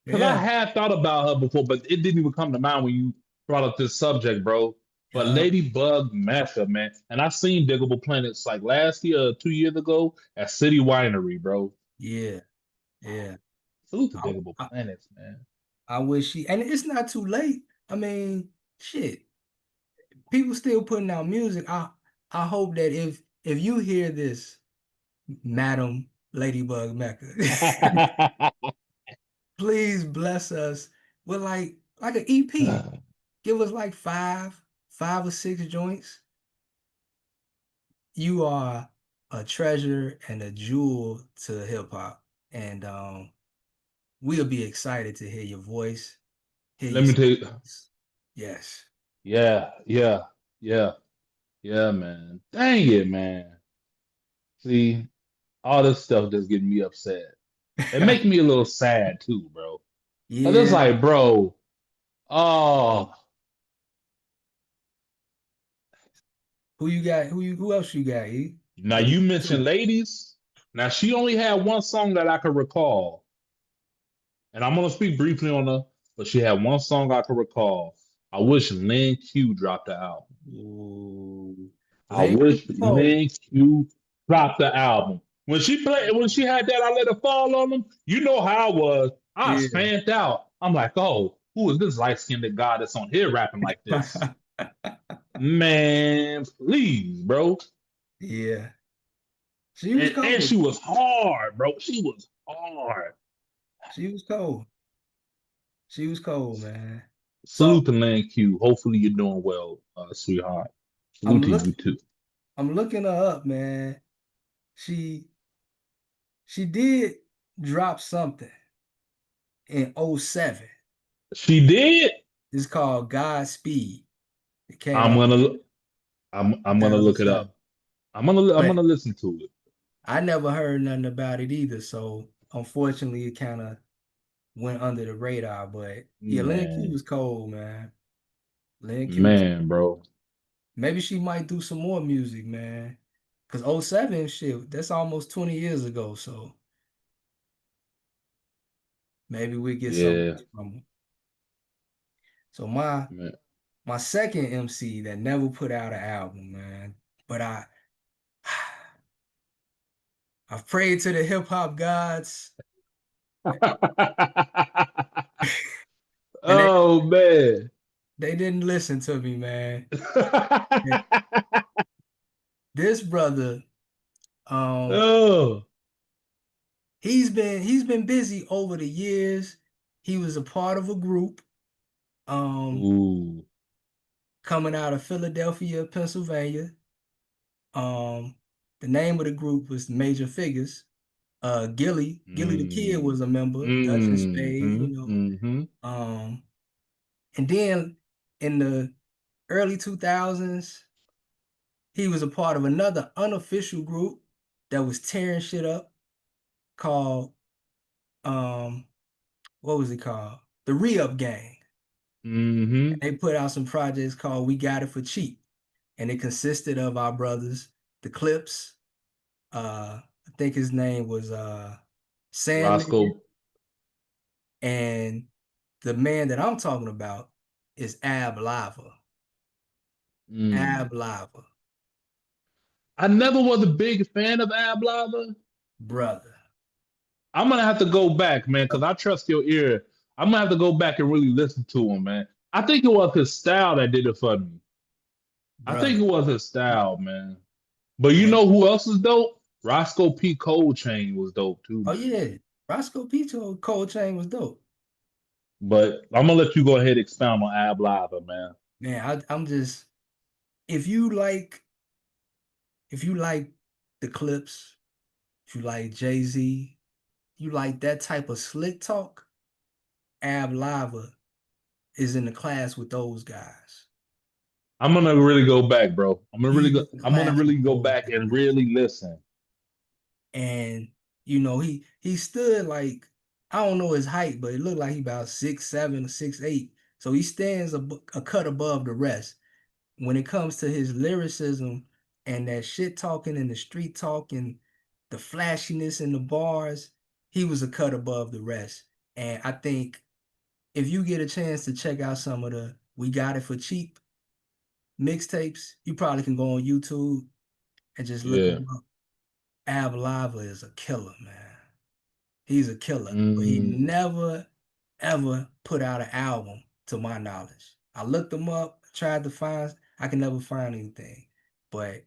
because I Yeah. had thought about her before, but it didn't even come to mind when you brought up this subject, bro. But Yeah. Ladybug Mashup, man. And I seen Diggable Planets like last year, 2 years ago at City Winery, bro. Yeah. Yeah. Salute to I, Diggable I, Planets, man. I wish she, and it's not too late. I mean, shit. People still putting out music. I hope that if you hear this, Madam Ladybug Mecca, please bless us with like an EP. Give us like five or six joints. You are a treasure and a jewel to hip hop. And we'll be excited to hear your voice, hear Let your me tell you, songs. Yes. yeah, yeah, yeah, yeah, man. Dang it, man. See, all this stuff just getting me upset. It make me a little sad too, bro. Cause it's Yeah. like, bro, oh, Who you got? Who else you got, E? now Give me you mentioned two. ladies. Now she only had one song that I could recall, and I'm gonna speak briefly on her, but she had one song I could recall. I wish Lin Q dropped the album. Ooh. I Lane Q wish was cold. Lin Q dropped the album. When she had that, I let it fall on them. You know how I was. I was Yeah. fanned out. I'm like, oh, who is this light skinned guy that's on here rapping like this? Man, please, bro. Yeah. She was And cold. she was hard, bro. She was hard. She was cold. She was cold, man. Salute Well, to Land Q. Hopefully you're doing well, sweetheart. I'm Salute to you looking too. I'm looking her up, man. She she did drop something in '07. She did. It's called Godspeed. It came I'm out gonna I'm gonna look it 2007. up. I'm But gonna listen to it. I never heard nothing about it either. So unfortunately it kind of went under the radar. But yeah, Lil Q Man, was cold, man. Lil Q was man, bro. maybe she might do some more music, man. Cause '07 shit, that's almost 20 years ago. So maybe we get something Yeah, from him. So my second MC that never put out an album, man. But I've prayed to the hip hop gods, man. and Oh man. they didn't listen to me, man. This brother, um, Oh. he's been busy over the years. He was a part of a group, um, Ooh. coming out of Philadelphia, Pennsylvania. Um, the name of the group was Major Figures. Gilly the Kid Mm. was a member, Dutch and Spade, Mm-hmm. Mm-hmm. Um, and then in the early 2000s, he was a part of another unofficial group that was tearing shit up called um, what was it called? The Re-Up Gang. Mm-hmm. And they put out some projects called We Got It for Cheap. And it consisted of our brothers, the Clipse, I think his name was Sandman, Roscoe. and the man that I'm talking about is Ab Lava. Mm. Ab Lava, I never was a big fan of Ab Lava. brother. I'm gonna have to go back, man, because I trust your ear. I'm gonna have to go back and really listen to him, man. I think it was his style that did it for me. I think Brother. it was his style, man. But you And know who else is dope? Roscoe P. Cold Chain was dope too, oh man. yeah, Roscoe Pito Cold Chain was dope. But I'm gonna let you go ahead and expound on Ab Lava, man. Man, I'm just if you like if you like the Clips, if you like Jay-Z, you like that type of slick talk, Ab Lava is in the class with those guys. I'm gonna really go back, bro. I'm gonna really He's go. in the I'm gonna class really with go those back and guys. really listen. And he stood like I don't know his height, but it looked like he about 6'7" or 6'8". So he stands a cut above the rest. When it comes to his lyricism and that shit talking and the street talking, the flashiness in the bars, he was a cut above the rest. And I think if you get a chance to check out some of the We Got It for Cheap mixtapes, you probably can go on YouTube and just look Yeah. them up. Ab Lava is a killer, man. He's a killer, but he Mm. never ever put out an album to my knowledge. I looked him up, tried to find, I can never find anything. But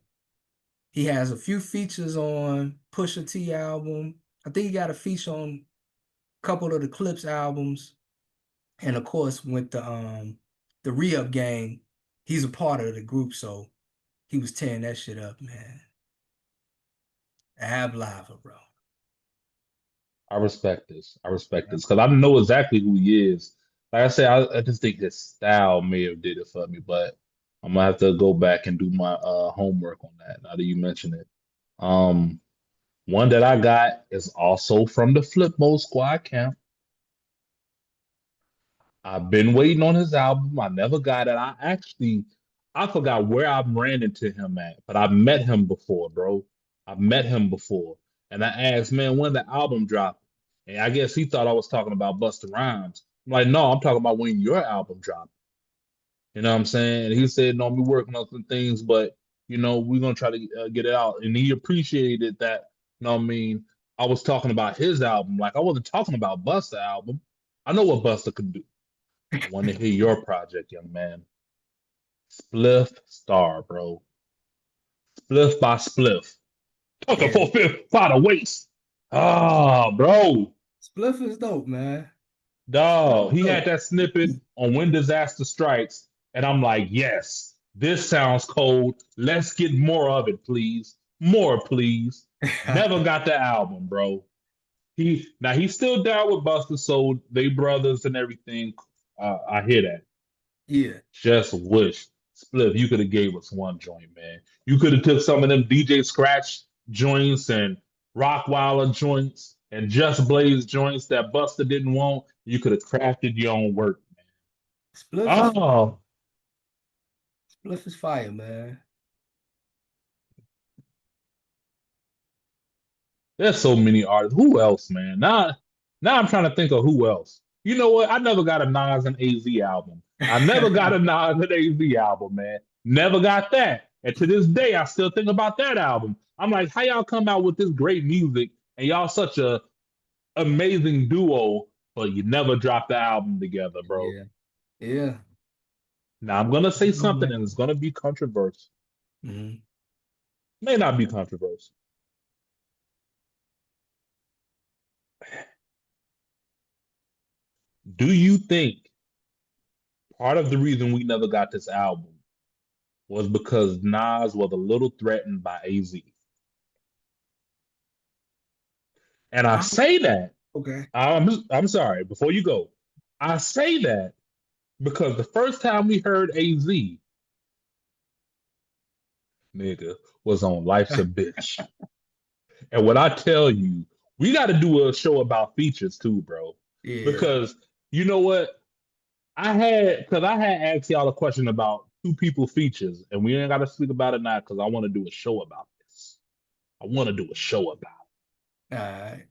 he has a few features on Pusha T album. I think he got a feature on a couple of the Clips albums. And of course, with the Re-Up Gang, he's a part of the group, so he was tearing that shit up, man. Ab Lava, bro. I respect this. I respect this because I know exactly who he is. Like I said, I just think his style may have did it for me, but I'm gonna have to go back and do my homework on that. Now that you mention it, um, one that I got is also from the Flip Mode Squad camp. I've been waiting on his album. I never got it. I forgot where I ran into him at, but I met him before, bro. I met him before, and I asked, man, when the album dropped? And I guess he thought I was talking about Busta Rhymes. I'm like, no, I'm talking about when your album dropped. You know what I'm saying? And he said, no, we working on some things, but we're gonna try to get it out. And he appreciated that. You know what I mean? I was talking about his album, like I wasn't talking about Busta album. I know what Busta could do. I want to hear your project, young man. Spliff Star, bro. Spliff by Spliff. Tucker Yeah. for fifth by the waist. Ah, bro. Spliff is dope, man. Spliff Dog. is He had dope. that snippet on When Disaster Strikes, and I'm like, yes, this sounds cold. Let's get more of it, please. More, please. Never got the album, bro. He's still down with Buster, so they brothers and everything. I hear that. Yeah. Just wish, Spliff, you could have gave us one joint, man. You could have took some of them DJ Scratch joints and Rockweiler joints and Just Blaze joints that Buster didn't want. You could have crafted your own work, man. Spliff is Oh, Spliff is fire, man. There's so many artists. Who else, man? Now I'm trying to think of who else. You know what? I never got a Nas and AZ album. I never got a Nas and AZ album, man. Never got that. And to this day, I still think about that album. I'm like, how y'all come out with this great music and y'all such a amazing duo, but you never drop the album together, bro. Yeah. Yeah. Now I'm gonna say No, something man. and it's gonna be controversial. Mhm. May not be controversial. Do you think part of the reason we never got this album was because Nas was a little threatened by AZ? And I I, say that, okay. I'm sorry, before you go, I say that because the first time we heard AZ, nigga, was on Life's a Bitch. And when I tell you, we got to do a show about features too, bro. Yeah. Because you know what? Because I had asked y'all a question about two people features, and we ain't got to speak about it now because I want to do a show about this. I want to do a show about it. All right.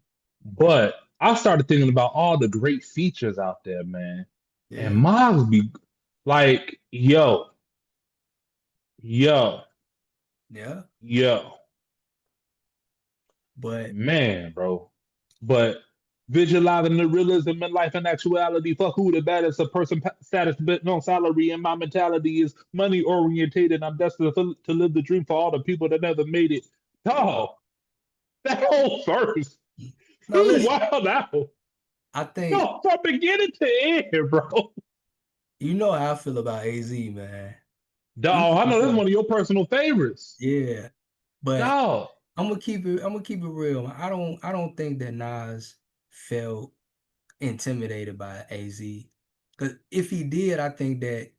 But I started thinking about all the great features out there, man. And Yeah. Miles be like, yo, Yeah. yo, But man, bro. But visualizing the realism in life and actuality, fuck who the baddest, a person status, but no salary, and my mentality is money orientated. I'm destined to live the dream for all the people that never made it. Dog, that whole verse, no, he listen. wild out. I think No, from beginning to end, bro. you know how I feel about AZ, man. You Dog, know I how I know that's feel. one of your personal favorites. Yeah. But Dog, I'm gonna keep it real. I don't think that Nas felt intimidated by AZ. Because if he did, I think that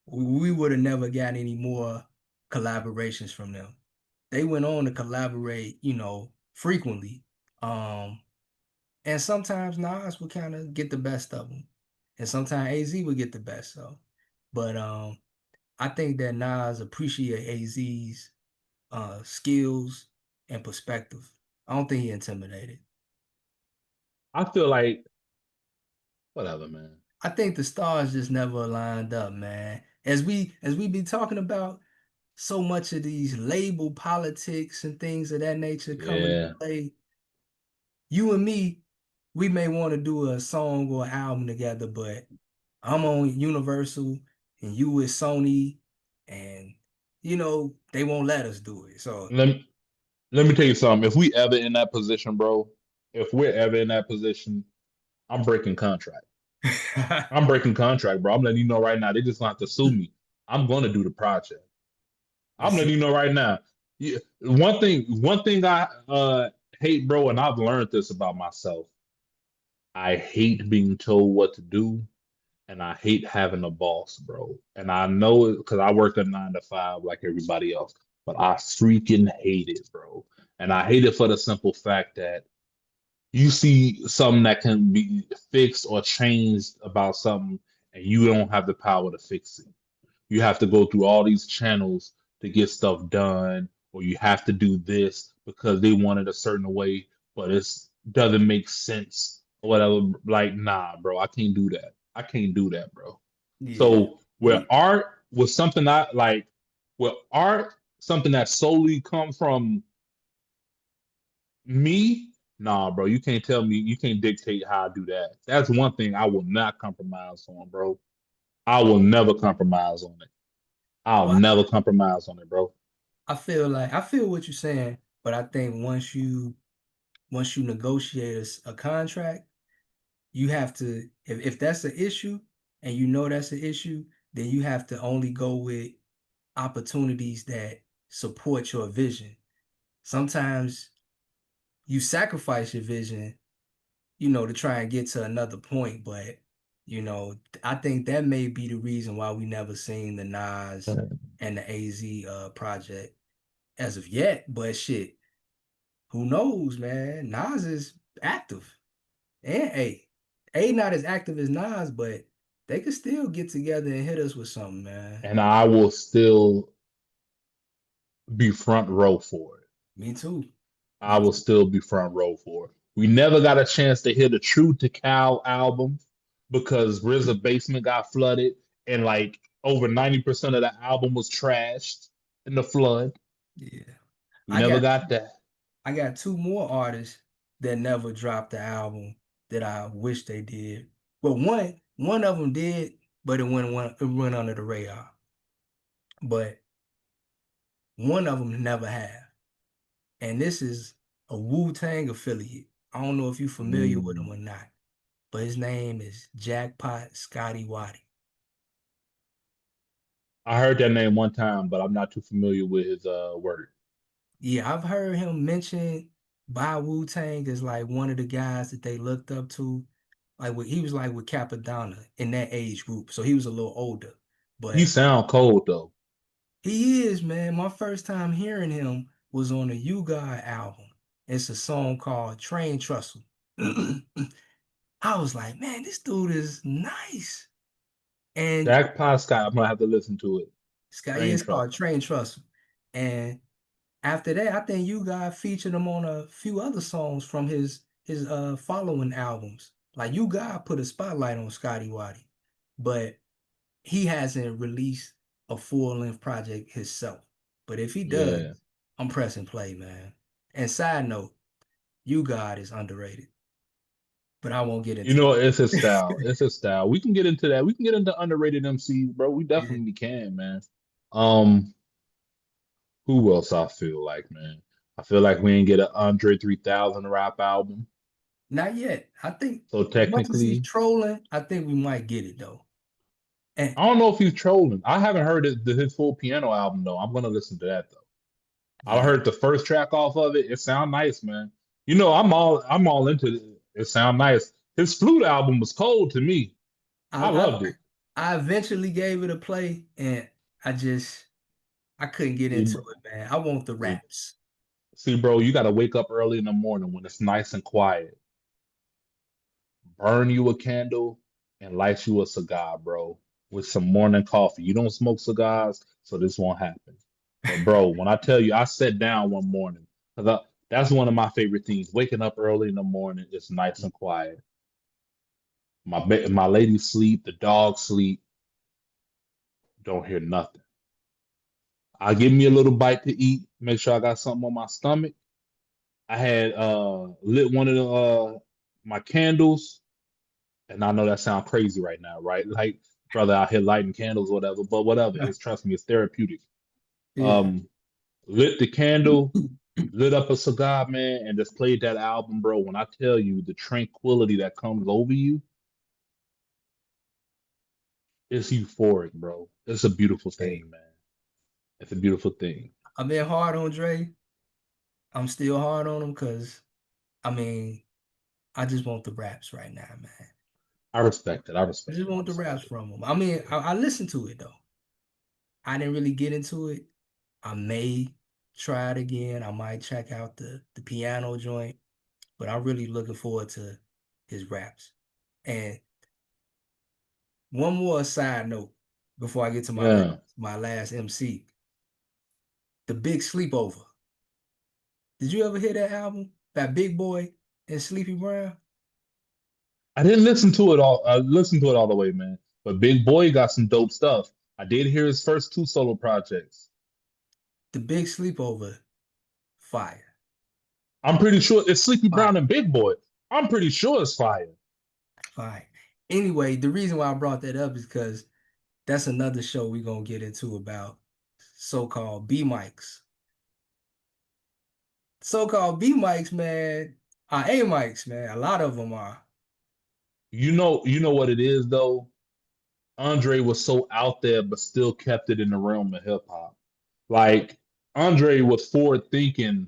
we would have never gotten any more collaborations from them. They went on to collaborate, frequently. Um, and sometimes Nas would kind of get the best of them, and sometimes AZ would get the best. So, but I think that Nas appreciate AZ's skills and perspective. I don't think he intimidated. I feel like whatever, man. I think the stars just never lined up, man. As we be talking about, so much of these label politics and things of that nature coming into Yeah. play. You and me, we may want to do a song or album together, but I'm on Universal and you with Sony, and they won't let us do it. So Let me, let me tell you something. If we ever in that position, bro, if we're ever in that position, I'm breaking contract. I'm breaking contract, bro. I'm letting you know right now. They just gonna have to sue me. I'm gonna do the project. but I'm letting see, you know right now. Yeah, one thing I hate, bro, and I've learned this about myself. I hate being told what to do, and I hate having a boss, bro. And I know it because I worked a 9 to 5 like everybody else, but I freaking hate it, bro. And I hate it for the simple fact that you see something that can be fixed or changed about something, and you don't have the power to fix it. You have to go through all these channels to get stuff done, or you have to do this because they want it a certain way, but it doesn't make sense or whatever. Like, nah, bro, I can't do that. I can't do that, bro. yeah, So where art was something I like, where art something that solely come from me, nah, bro, you can't tell me, you can't dictate how I do that. That's one thing I will not compromise on, bro. I will never compromise on it. I'll well, never compromise on it, bro. I feel what you're saying, but I think once you negotiate a contract, you have to if that's an issue and you know that's an issue, then you have to only go with opportunities that support your vision. Sometimes you sacrifice your vision, to try and get to another point, but I think that may be the reason why we never seen the Nas and the AZ project as of yet. But shit, who knows, man? Nas is active. And A not as active as Nas, but they could still get together and hit us with something, man. And I will still be front row for it. Me too. I Me will too. still be front row for. We never got a chance to hear the True to Cal album because RZA Basement got flooded and like over 90% of the album was trashed in the flood. Yeah. We I never got got that. I got two more artists that never dropped the album that I wish they did. But one of them did, but it went under the radar. But one of them never have. And this is a Wu-Tang affiliate. I don't know if you're familiar with him Mm. or not, but his name is Jackpot Scotty Waddy. I heard that name one time, but I'm not too familiar with his work. Yeah, I've heard him mentioned by Wu-Tang as like one of the guys that they looked up to. He was like with Capadonna in that age group, so he was a little older. He But sound cold though. he is, man. My first time hearing him was on the You God album. It's a song called Train Trestle. I was like, man, this dude is nice. And Jackpot Scott, I'm gonna have to listen to it. Yeah, Train it's called Trust. Train Trestle. And after that, I think You God featured him on a few other songs from his following albums. Like You God put a spotlight on Scotty Waddy, but he hasn't released a full-length project himself. But if he does, Yeah. I'm pressing play, man. And side note, You God is underrated, but I won't get You into know, that. it's a style. It's a style. We can get into that. We can get into underrated MCs, bro. We Yeah. definitely can, man. Um, who else I feel like, man? I feel like we ain't get an Andre 3000 rap album. Not yet. I think So as much as he's technically, trolling, I think we might get it though. And I don't know if he's trolling. I haven't heard his full piano album though. I'm gonna listen to that though. I yeah, heard the first track off of it. It sound nice, man. You know, I'm all into it. It sound nice. His flute album was cold to me. I, I I loved it. I eventually gave it a play, and I just I couldn't get See, into bro, it, man. I want the see, raps. see, bro, you gotta wake up early in the morning when it's nice and quiet. Burn you a candle and light you a cigar, bro, with some morning coffee. You don't smoke cigars, so this won't happen. But bro, when I tell you, I sat down one morning because that's one of my favorite things. Waking up early in the morning, it's nice and quiet. My lady sleep, the dog sleep, don't hear nothing. I give me a little bite to eat, make sure I got something on my stomach. I had lit one of the my candles, and I know that sounds crazy right now, right? Like brother out here lighting candles, whatever, but whatever. It's trust me, it's therapeutic. Yeah. Um, lit the candle, lit up a cigar, man, and just played that album, bro. When I tell you the tranquility that comes over you, it's euphoric, bro. It's a beautiful Hey, thing, man. It's a beautiful thing. I've been hard on Dre. I'm still hard on him because I mean, I just want the raps right now, man. I respect it. I I respect just it. I want the raps respect it. from him. I mean, I listened to it though. I didn't really get into it. I may try it again. I might check out the piano joint, but I'm really looking forward to his raps. And one more side note before I get to Yeah. my last MC, The Big Sleepover. Did you ever hear that album? That Big Boy and Sleepy Brown? I didn't listen to it all. I listened to it all the way, man. But Big Boy got some dope stuff. I did hear his first two solo projects. The Big Sleepover, fire, I'm pretty sure it's Sleepy Brown fire, and Big Boy. I'm pretty sure it's fire. fire. Anyway, the reason why I brought that up is because that's another show we're gonna get into about so-called B mics. So-called B mics, man, are A mics, man. A lot of them are. You know what it is though. Andre was so out there, but still kept it in the realm of hip hop. Like Andre was forward thinking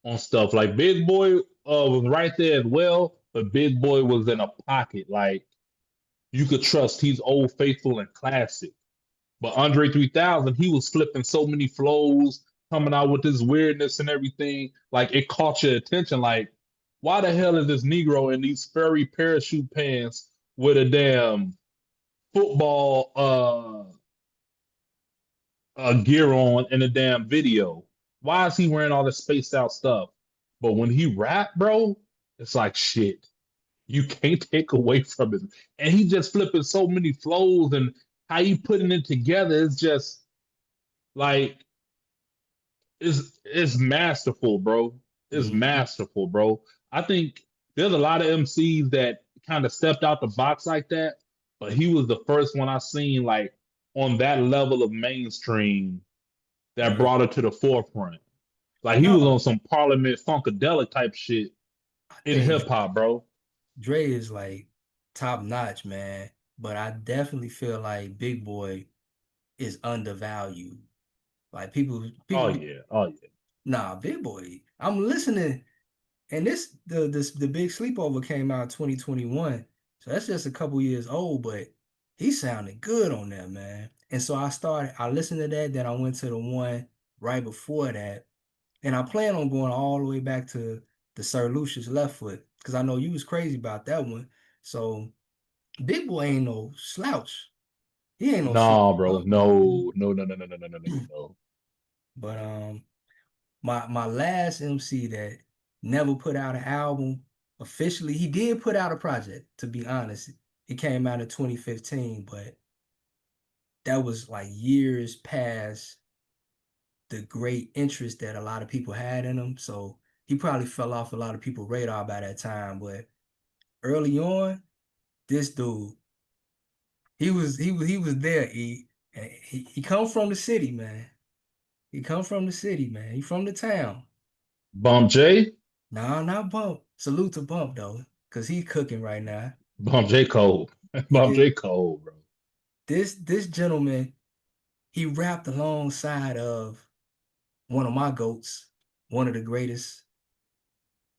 on stuff. Like Big Boy was right there as well, but Big Boy was in a pocket. Like you could trust he's old faithful and classic. But Andre 3000, he was flipping so many flows, coming out with this weirdness and everything. Like it caught your attention. Like, why the hell is this Negro in these furry parachute pants with a damn football gear on in a damn video? Why is he wearing all this spaced out stuff? But when he rap, bro, it's like shit. You can't take away from it. And he just flipping so many flows and how he putting it together. It's just like it's masterful, bro. It's Mhm. masterful, bro. I think there's a lot of MCs that kind of stepped out the box like that, but he was the first one I seen like on that level of mainstream that Yeah. brought it to the forefront. Like he was on No, some Parliament Funkadelic type shit I in think hip hop, bro. Dre is like top notch, man. But I definitely feel like Big Boy is undervalued. Like Oh people, yeah, oh yeah. nah, Big Boy. I'm listening, and the Big Sleepover came out in 2021, so that's just a couple years old, but he sounded good on that, man. And so I listened to that, then I went to the one right before that, and I plan on going all the way back to the Sir Lucius Left Foot because I know you was crazy about that one. So Big Boy ain't no slouch. He ain't no slouch Nah, bro. at all, man. No, no, no, no, no, no, no, no, no, no. But my last MC that never put out an album officially, he did put out a project, to be honest. It came out in 2015, but that was like years past the great interest that a lot of people had in him. So he probably fell off a lot of people's radar by that time. But early on, this dude, he was there. He come from the city, man. He come from the city, man. He from the town. Bump J, Nah, not Bump. Salute to Bump though, cause he's cooking right now. Bump J Cole, Bump Yeah, J Cole, bro. this gentleman, he rapped alongside of one of my goats, one of the greatest,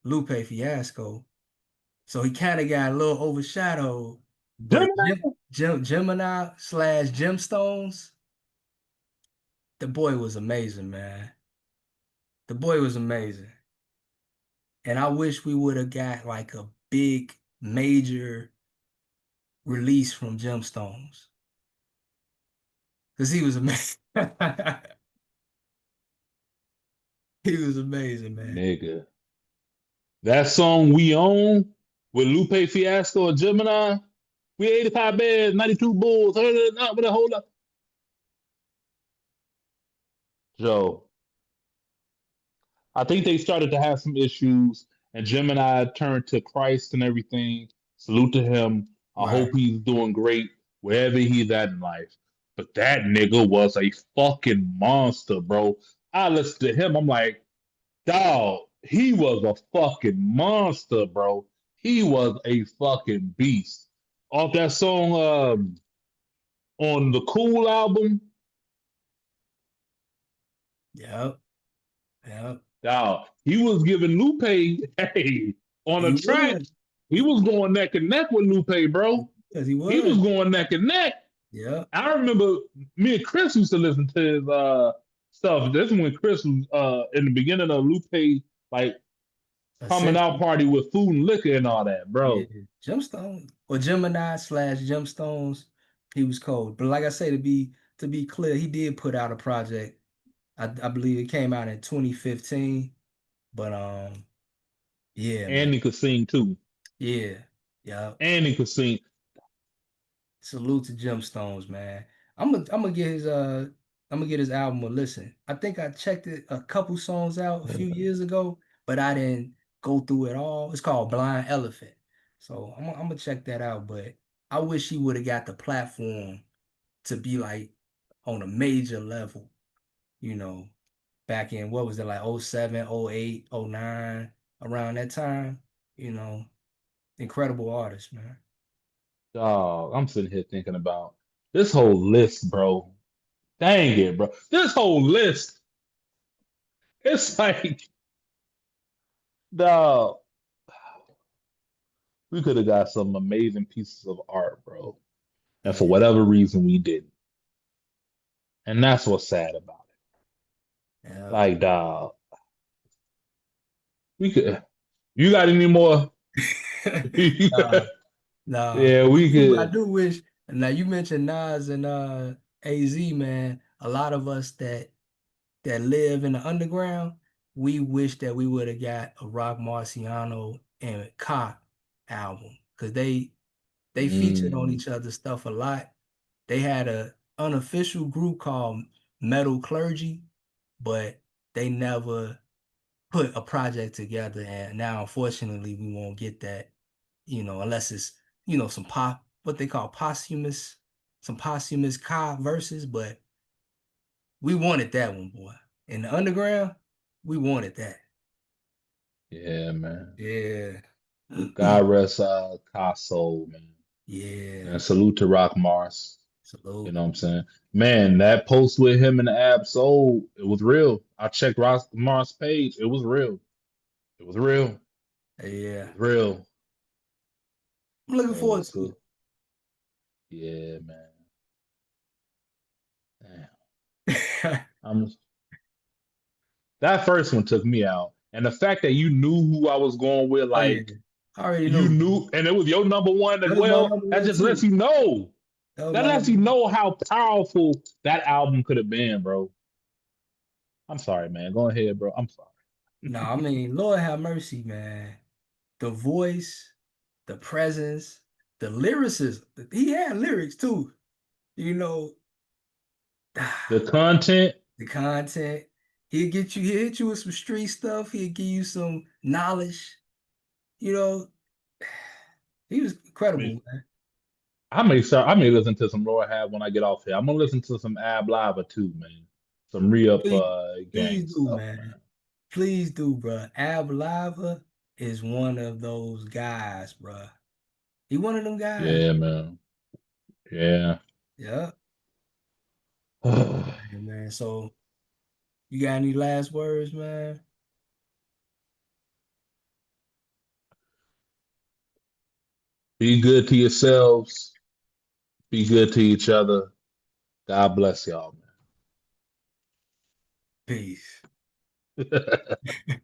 Lupe Fiasco. So he kind of got a little overshadowed. But Gemini, Gemini slash Gemstones, the boy was amazing, man. The boy was amazing. And I wish we would have got like a big major release from Gemstones. Because he was amazing. He was amazing, man. nigga. That song We Own with Lupe Fiasco and Gemini. We 85 Bears, 92 Bulls. Hold up. Joe, I think they started to have some issues, and Gemini turned to Christ and everything. Salute to him. I Right. hope he's doing great wherever he's at in life. But that nigga was a fucking monster, bro. I listened to him. I'm like, dog, he was a fucking monster, bro. He was a fucking beast. Off that song on the Cool album, Yep. Yep. dog, he was giving Lupe, hey, on a He track, was. he was going neck and neck with Lupe, bro. Because he He was was. going neck and neck. Yep. I remember me and Chris used to listen to his stuff. This is when Chris was in the beginning of Lupe, like coming out Essentially. party with food and liquor and all that, Yeah. bro. Gemstone or Gemini slash Gemstones, he was cold. But like I say, to be clear, he did put out a project. I believe it came out in 2015. But yeah, man. And he could sing too. Yeah. Yeah. And he could sing. Salute to Gemstones, man. I'm gonna get his album a listen. I think I checked it a couple songs out a few years ago, but I didn't go through it all. It's called Blind Elephant. So I'm gonna check that out, but I wish he would have got the platform to be like on a major level, you know, back in what was it like '07, '08, '09, around that time, you know, incredible artist, man. Dog, I'm sitting here thinking about this whole list, bro. Dang it, bro. This whole list. It's like, dog, we could have got some amazing pieces of art, bro. And for Yeah. whatever reason, we didn't. And that's what's sad about it. Yeah. Like, dog, we could. You got any more? Nah, nah. Yeah, we I could. do wish. Now you mentioned Nas and AZ, man. A lot of us that live in the underground, we wish that we would have got a Rock Marciano and Ka album because they featured on Mm. each other's stuff a lot. They had a unofficial group called Metal Clergy, but they never put a project together. And now, unfortunately, we won't get that, unless it's, some what they call some posthumous Ka verses. But we wanted that one, boy. In the underground, we wanted that. Yeah, man. Yeah. God rest Kai soul, man. Yeah. And salute to Rock Mars. You Salute. know what I'm saying? Man, that post with him and the Ab Soul, it was real. I checked Rock Mars' page. It was real. It was real. It Yeah. was real. I'm looking So, forward to so yeah, man. Damn. it. I'm that first one took me out. And the fact that you knew who I was going with, Oh yeah. like I already you knew. knew, and it was your number one as That was my well, number that one just lets too. you know. That was That my lets number you one. know how powerful that album could have been, bro. I'm sorry, man. Go ahead, bro. I'm sorry. No, I mean, Lord have mercy, man. The voice, the presence, the lyricism. He had lyrics too. You know, The content, the content. He'll hit you with some street stuff. He'll give you some knowledge. You know, he was I mean, incredible, man. I may listen to some Lord Have when I get off here. I'm gonna listen to some Ab Lava too, man. Some re-up Please, please gang do, stuff, man. man. Please do, bro. Ab Lava is one of those guys, bro. He one of them guys. Yeah, man. Yeah. Yeah. Yeah, man. So you got any last words, man? Be good to yourselves. Be good to each other. God bless y'all, Peace. man.